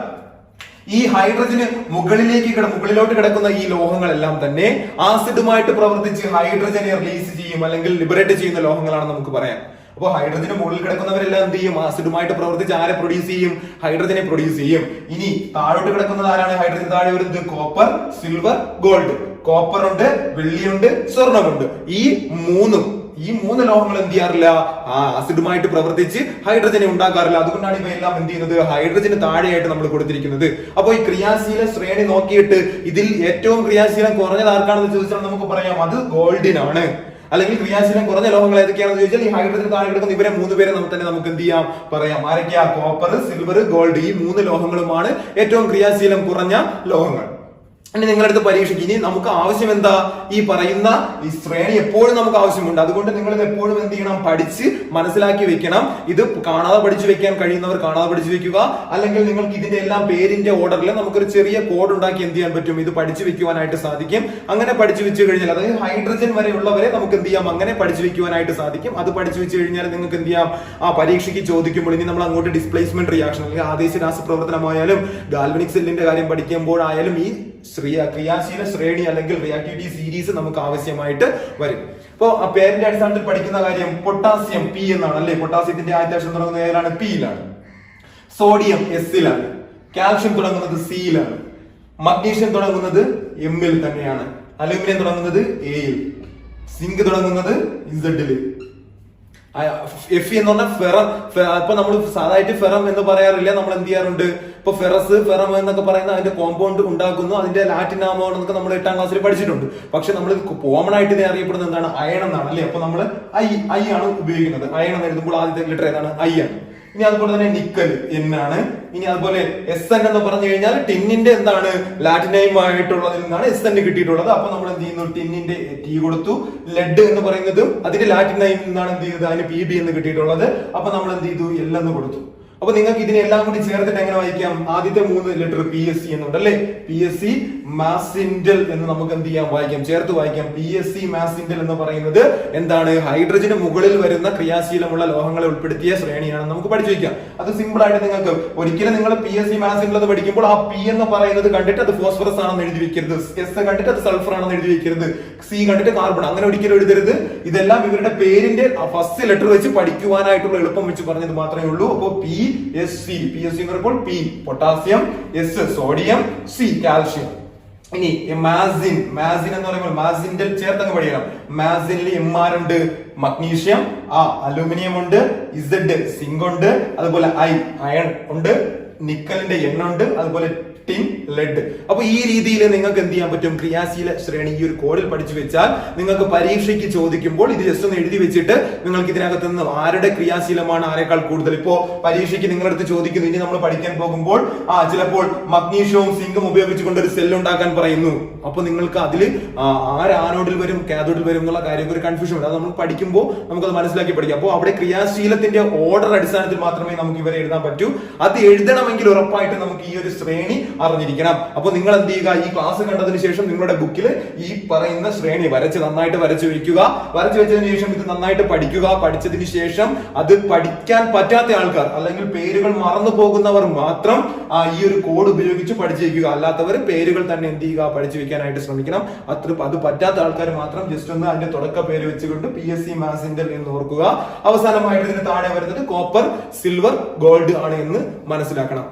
ഈ ഹൈഡ്രജന് മുകളിലോട്ട് കിടക്കുന്ന ഈ ലോഹങ്ങളെല്ലാം തന്നെ ആസിഡുമായിട്ട് പ്രവർത്തിച്ച് ഹൈഡ്രജനെ റിലീസ് ചെയ്യും അല്ലെങ്കിൽ ലിബറേറ്റ് ചെയ്യുന്ന ലോഹങ്ങളാണെന്ന് നമുക്ക് പറയാം. അപ്പോൾ ഹൈഡ്രജന് മുകളിൽ കിടക്കുന്നവരെല്ലാം എന്ത് ചെയ്യും, ആസിഡുമായിട്ട് പ്രവർത്തിച്ച് ആരെ പ്രൊഡ്യൂസ് ചെയ്യും, ഹൈഡ്രജനെ പ്രൊഡ്യൂസ് ചെയ്യും. ഇനി താഴോട്ട് കിടക്കുന്നത് ആരാണ്? ഹൈഡ്രജൻ താഴെ വരുന്നത് കോപ്പർ, സിൽവർ, ഗോൾഡ്. കോപ്പർ ഉണ്ട്, വെള്ളിയുണ്ട്, സ്വർണമുണ്ട്. ഈ മൂന്ന് ലോഹങ്ങൾ എന്ത് ചെയ്യാറില്ല, ആസിഡുമായിട്ട് പ്രവർത്തിച്ച് ഹൈഡ്രജനെ ഉണ്ടാക്കാറില്ല. അതുകൊണ്ടാണ് ഇവയെല്ലാം എന്ത് ചെയ്യുന്നത്, ഹൈഡ്രജന് താഴെയായിട്ട് നമ്മൾ കൊടുത്തിരിക്കുന്നത്. അപ്പോൾ ഈ ക്രിയാശീല ശ്രേണി നോക്കിയിട്ട് ഇതിൽ ഏറ്റവും ക്രിയാശീലം കുറഞ്ഞത് ആർക്കാണെന്ന് ചോദിച്ചാൽ നമുക്ക് പറയാം അത് ഗോൾഡിനാണ്. അല്ലെങ്കിൽ ക്രിയാശീലം കുറഞ്ഞ ലോഹങ്ങൾ ഏതൊക്കെയാണെന്ന് ചോദിച്ചാൽ ഈ ഹൈഡ്രജന് താഴെ കിടക്കുന്ന ഇവരെ 3 പേരെ നമുക്ക് എന്ത് ചെയ്യാം, പറയാം. ആരൊക്കെയാ? Copper, silver, gold. ഈ 3 ലോഹങ്ങളുമാണ് ഏറ്റവും ക്രിയാശീലം കുറഞ്ഞ ലോഹങ്ങൾ. ഇനി നിങ്ങളടുത്ത് പരീക്ഷയ്ക്ക് ഇനി നമുക്ക് ആവശ്യം എന്താ, ഈ പറയുന്ന ഈ ശ്രേണി എപ്പോഴും നമുക്ക് ആവശ്യമുണ്ട്. അതുകൊണ്ട് നിങ്ങൾ ഇത് എപ്പോഴും എന്ത് ചെയ്യണം, പഠിച്ച് മനസ്സിലാക്കി വെക്കണം. ഇത് കാണാതെ പഠിച്ചു വെക്കാൻ കഴിയുന്നവർ കാണാതെ പഠിച്ചു വെക്കുക. അല്ലെങ്കിൽ നിങ്ങൾക്ക് ഇതിന്റെ എല്ലാം പേരിന്റെ ഓർഡറിൽ നമുക്കൊരു ചെറിയ കോഡ് ഉണ്ടാക്കി എന്ത് ചെയ്യാൻ പറ്റും, ഇത് പഠിച്ചു വെക്കുവാനായിട്ട് സാധിക്കും. അങ്ങനെ പഠിച്ചു വെച്ച് കഴിഞ്ഞാൽ അതായത് ഹൈഡ്രജൻ വരെ ഉള്ളവരെ നമുക്ക് എന്ത് ചെയ്യാം, അങ്ങനെ പഠിച്ചു വെക്കുവാനായിട്ട് സാധിക്കും. അത് പഠിച്ചു വെച്ച് കഴിഞ്ഞാൽ നിങ്ങൾക്ക് എന്ത് ചെയ്യാം, ആ പരീക്ഷയ്ക്ക് ചോദിക്കുമ്പോൾ ഇനി നമ്മൾ അങ്ങോട്ട് ഡിസ്പ്ലേസ്മെന്റ് റിയാക്ഷൻ അല്ലെങ്കിൽ ആദേശ രാസപ്രവർത്തനമായാലും ഗാൽവനിക് സെല്ലിന്റെ കാര്യം പഠിക്കുമ്പോഴായാലും ഈ ക്രിയാശീല ശ്രേണി അല്ലെങ്കിൽ റിയാക്ടിവിറ്റി സീരീസ് നമുക്ക് ആവശ്യമായിട്ട് വരും. അപ്പോ ആ പേരിന്റെ അടിസ്ഥാനത്തിൽ പഠിക്കുന്ന കാര്യം പൊട്ടാസ്യം പി എന്നാണ് അല്ലെ. പൊട്ടാസ്യത്തിന്റെ ആദ്യത്തെ അക്ഷരം തുടങ്ങുന്നത് ഏതാണ്? പിയിലാണ്. സോഡിയം എസിലാണ്. കാൽഷ്യം തുടങ്ങുന്നത് സിയിലാണ്. മഗ്നീഷ്യം തുടങ്ങുന്നത് എമ്മിൽ തന്നെയാണ്. അലൂമിനിയം തുടങ്ങുന്നത് എയിൽ. സിങ്ക് തുടങ്ങുന്നത് ഇസഡില്. എഫ് എന്ന് പറഞ്ഞാൽ ഫെറം. ഇപ്പൊ നമ്മൾ സാധാരണ ഫെറം എന്ന് പറയാറില്ല, നമ്മൾ എന്ത് ചെയ്യാറുണ്ട്? ഇപ്പൊ ഫെറസ്, ഫെറം എന്നൊക്കെ പറയുന്ന അതിന്റെ കോമ്പൗണ്ട് ഉണ്ടാക്കുന്നു, അതിന്റെ ലാറ്റിൻ നാമം എന്നൊക്കെ നമ്മൾ 8ാം ക്ലാസ്സിൽ പഠിച്ചിട്ടുണ്ട്. പക്ഷെ നമ്മൾ കോമൺ ആയിട്ട് ഇത് അറിയപ്പെടുന്നത് എന്താണ്? അയൺ എന്നാണ് അല്ലെ. അപ്പൊ നമ്മൾ ഐ ആണ് ഉപയോഗിക്കുന്നത്. അയൺ എന്ന് എഴുതുമ്പോൾ ആദ്യത്തെ ലെറ്റർ ഏതാണ്? ഐ ആണ്. ഇനി അതുപോലെ തന്നെ നിക്കൽ എൻ ആണ്. ഇനി അതുപോലെ എസ് എൻ എന്ന് പറഞ്ഞു കഴിഞ്ഞാൽ ടിന്നിന്റെ എന്താണ്? ലാറ്റിനൈം ആയിട്ടുള്ളതിൽ നിന്നാണ് എസ് എൻ കിട്ടിയിട്ടുള്ളത്. അപ്പൊ നമ്മൾ എന്ത് ചെയ്യുന്നു? ടിന്നിന്റെ ടി കൊടുത്തു. ലെഡ് എന്ന് പറയുന്നതും അതിന്റെ ലാറ്റിനൈം നിന്നാണ് എന്ത് ചെയ്തത്? അതിന് പി ബി എന്ന് കിട്ടിയിട്ടുള്ളത്. അപ്പൊ നമ്മൾ എന്ത് ചെയ്തു? എൽ എന്ന് കൊടുത്തു. അപ്പൊ നിങ്ങൾക്ക് ഇതിനെല്ലാം കൂടി ചേർത്തിട്ട് എങ്ങനെ വായിക്കാം? ആദ്യത്തെ 3 ലെറ്റർ പി എസ് സി എന്നുണ്ട് അല്ലെ. പി എസ് സി മാസിൻഡൽ എന്ന് നമുക്ക് എന്ത് ചെയ്യാം? വായിക്കാം, ചേർത്ത് വായിക്കാം. പി എസ് സി മാസിൻഡൽ എന്ന് പറയുന്നത് എന്താണ്? ഹൈഡ്രജന് മുകളിൽ വരുന്ന ക്രിയാശീലമുള്ള ലോഹങ്ങളെ ഉൾപ്പെടുത്തിയ ശ്രേണിയാണെന്ന് നമുക്ക് പഠിച്ചു വയ്ക്കാം. അത് സിമ്പിൾ ആയിട്ട് നിങ്ങൾക്ക് ഒരിക്കലും നിങ്ങൾ പി എസ് സി മാസിൻഡൽ എന്ന് പഠിക്കുമ്പോൾ ആ പി എന്ന് പറയുന്നത് കണ്ടിട്ട് അത് ഫോസ്ഫറസ് ആണെന്ന് എഴുതി വെക്കരുത്. എസ് കണ്ടിട്ട് അത് സൾഫർ ആണെന്ന് എഴുതി വെക്കരുത്. സി കണ്ടിട്ട് കാർബൺ, അങ്ങനെ ഒരിക്കലും എഴുതരുത്. ഇതെല്ലാം ഇവരുടെ പേരിന്റെ ഫസ്റ്റ് ലെറ്റർ വെച്ച് പഠിക്കുവാനായിട്ടുള്ള എളുപ്പം വെച്ച് പറഞ്ഞത് മാത്രമേ ഉള്ളൂ. അപ്പോ പി എസ് സി എന്ന് പറയുമ്പോൾ P potassium, S sodium, C calcium. ഇനി മാസിൻ എന്ന് പറയുമ്പോൾ മാസിൻഡൽ ചേർത്തങ്ങ് പഠിക്കണം. മാസിനിൽ എം ആർ ഉണ്ട്, മഗ്നീഷ്യം, അലൂമിനിയം ഉണ്ട്, ഇസഡ് സിങ്ക് ഉണ്ട്, അതുപോലെ അയൺ ഉണ്ട്, നിക്കലിന്റെ എണ്ണുണ്ട്, അതുപോലെ ടിൻ, ലെഡ്. അപ്പൊ ഈ രീതിയിൽ നിങ്ങൾക്ക് എന്ത് ചെയ്യാൻ പറ്റും? ക്രിയാശീല ശ്രേണി ഈ ഒരു കോഡിൽ പഠിച്ചു വെച്ചാൽ നിങ്ങൾക്ക് പരീക്ഷയ്ക്ക് ചോദിക്കുമ്പോൾ ഇത് ജസ്റ്റ് ഒന്ന് എഴുതി വെച്ചിട്ട് നിങ്ങൾക്ക് ഇതിനകത്ത് നിന്ന് ആരുടെ ക്രിയാശീലമാണ് ആരെക്കാൾ കൂടുതൽ. ഇപ്പോ പരീക്ഷയ്ക്ക് നിങ്ങളുടെ അടുത്ത് ചോദിക്കുന്നു, ഇനി നമ്മൾ പഠിക്കാൻ പോകുമ്പോൾ ചിലപ്പോൾ മഗ്നീഷ്യവും സിങ്കും ഉപയോഗിച്ചുകൊണ്ട് ഒരു സെൽ ഉണ്ടാക്കാൻ പറയുന്നു. അപ്പൊ നിങ്ങൾക്ക് അതിൽ ആനോഡിൽ വരും, കാഥോഡിൽ വരും എന്നുള്ള കാര്യം ഒരു കൺഫ്യൂഷൻ ഉണ്ട്. അത് നമ്മൾ പഠിക്കുമ്പോൾ നമുക്കത് മനസ്സിലാക്കി പഠിക്കാം. അപ്പോൾ അവിടെ ക്രിയാശീലത്തിന്റെ ഓർഡർ അടിസ്ഥാനത്തിൽ മാത്രമേ നമുക്ക് ഇവരെ എഴുതാൻ പറ്റൂ. അത് എഴുതണമെങ്കിൽ ഉറപ്പായിട്ട് നമുക്ക് ഈ ഒരു ശ്രേണി അറിഞ്ഞിരിക്കണം. അപ്പൊ നിങ്ങൾ എന്ത് ചെയ്യുക? ഈ ക്ലാസ് കണ്ടതിന് ശേഷം നിങ്ങളുടെ ബുക്കിൽ ഈ പറയുന്ന ശ്രേണി നന്നായിട്ട് വരച്ചു വെക്കുക. വരച്ചു വെച്ചതിന് ശേഷം ഇത് നന്നായിട്ട് പഠിക്കുക. പഠിച്ചതിന് ശേഷം അത് പഠിക്കാൻ പറ്റാത്ത ആൾക്കാർ അല്ലെങ്കിൽ പേരുകൾ മറന്നു പോകുന്നവർ മാത്രം ഈ ഒരു കോഡ് ഉപയോഗിച്ച് പഠിച്ചു വെക്കുക. അല്ലാത്തവർ പേരുകൾ തന്നെ എന്ത് ചെയ്യുക? പഠിച്ചു വെക്കാനായിട്ട് ശ്രമിക്കണം. അത് പറ്റാത്ത ആൾക്കാർ മാത്രം ജസ്റ്റ് ഒന്ന് അതിന്റെ തുടക്ക പേര് വെച്ചുകൊണ്ട് പി എസ് സി മാസിൻഡൽ എന്ന് ഓർക്കുക. അവസാനമായിട്ട് ഇതിന് താഴെ വരുന്നത് കോപ്പർ, സിൽവർ, ഗോൾഡ് ആണ് എന്ന് മനസ്സിലാക്കണം.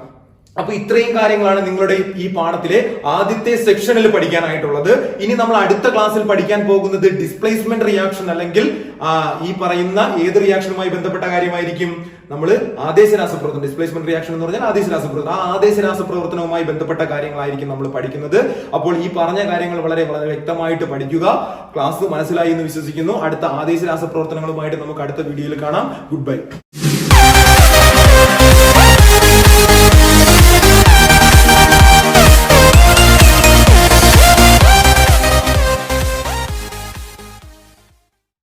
അപ്പൊ ഇത്രയും കാര്യങ്ങളാണ് നിങ്ങളുടെ ഈ പാഠത്തിലെ ആദ്യത്തെ സെക്ഷനിൽ പഠിക്കാനായിട്ടുള്ളത്. ഇനി നമ്മൾ അടുത്ത ക്ലാസ്സിൽ പഠിക്കാൻ പോകുന്നത് ഡിസ്പ്ലേസ്മെന്റ് റിയാക്ഷൻ അല്ലെങ്കിൽ ഈ പറയുന്ന ഏത് റിയാക്ഷനുമായി ബന്ധപ്പെട്ട കാര്യമായിരിക്കും? നമ്മൾ ആദേശ രാസപ്രവർത്തനം. ഡിസ്പ്ലേസ്മെന്റ് റിയാക്ഷൻ എന്ന് പറഞ്ഞാൽ ആദേശ രാസപ്രവർത്തനം. ആ ആദേശ രാസപ്രവർത്തനവുമായി ബന്ധപ്പെട്ട കാര്യങ്ങളായിരിക്കും നമ്മൾ പഠിക്കുന്നത്. അപ്പോൾ ഈ പറഞ്ഞ കാര്യങ്ങൾ വളരെ വളരെ വ്യക്തമായിട്ട് പഠിക്കുക. ക്ലാസ് മനസ്സിലായി എന്ന് വിശ്വസിക്കുന്നു. അടുത്ത ആദേശ രാസപ്രവർത്തനങ്ങളുമായിട്ട് നമുക്ക് അടുത്ത വീഡിയോയിൽ കാണാം. Good bye.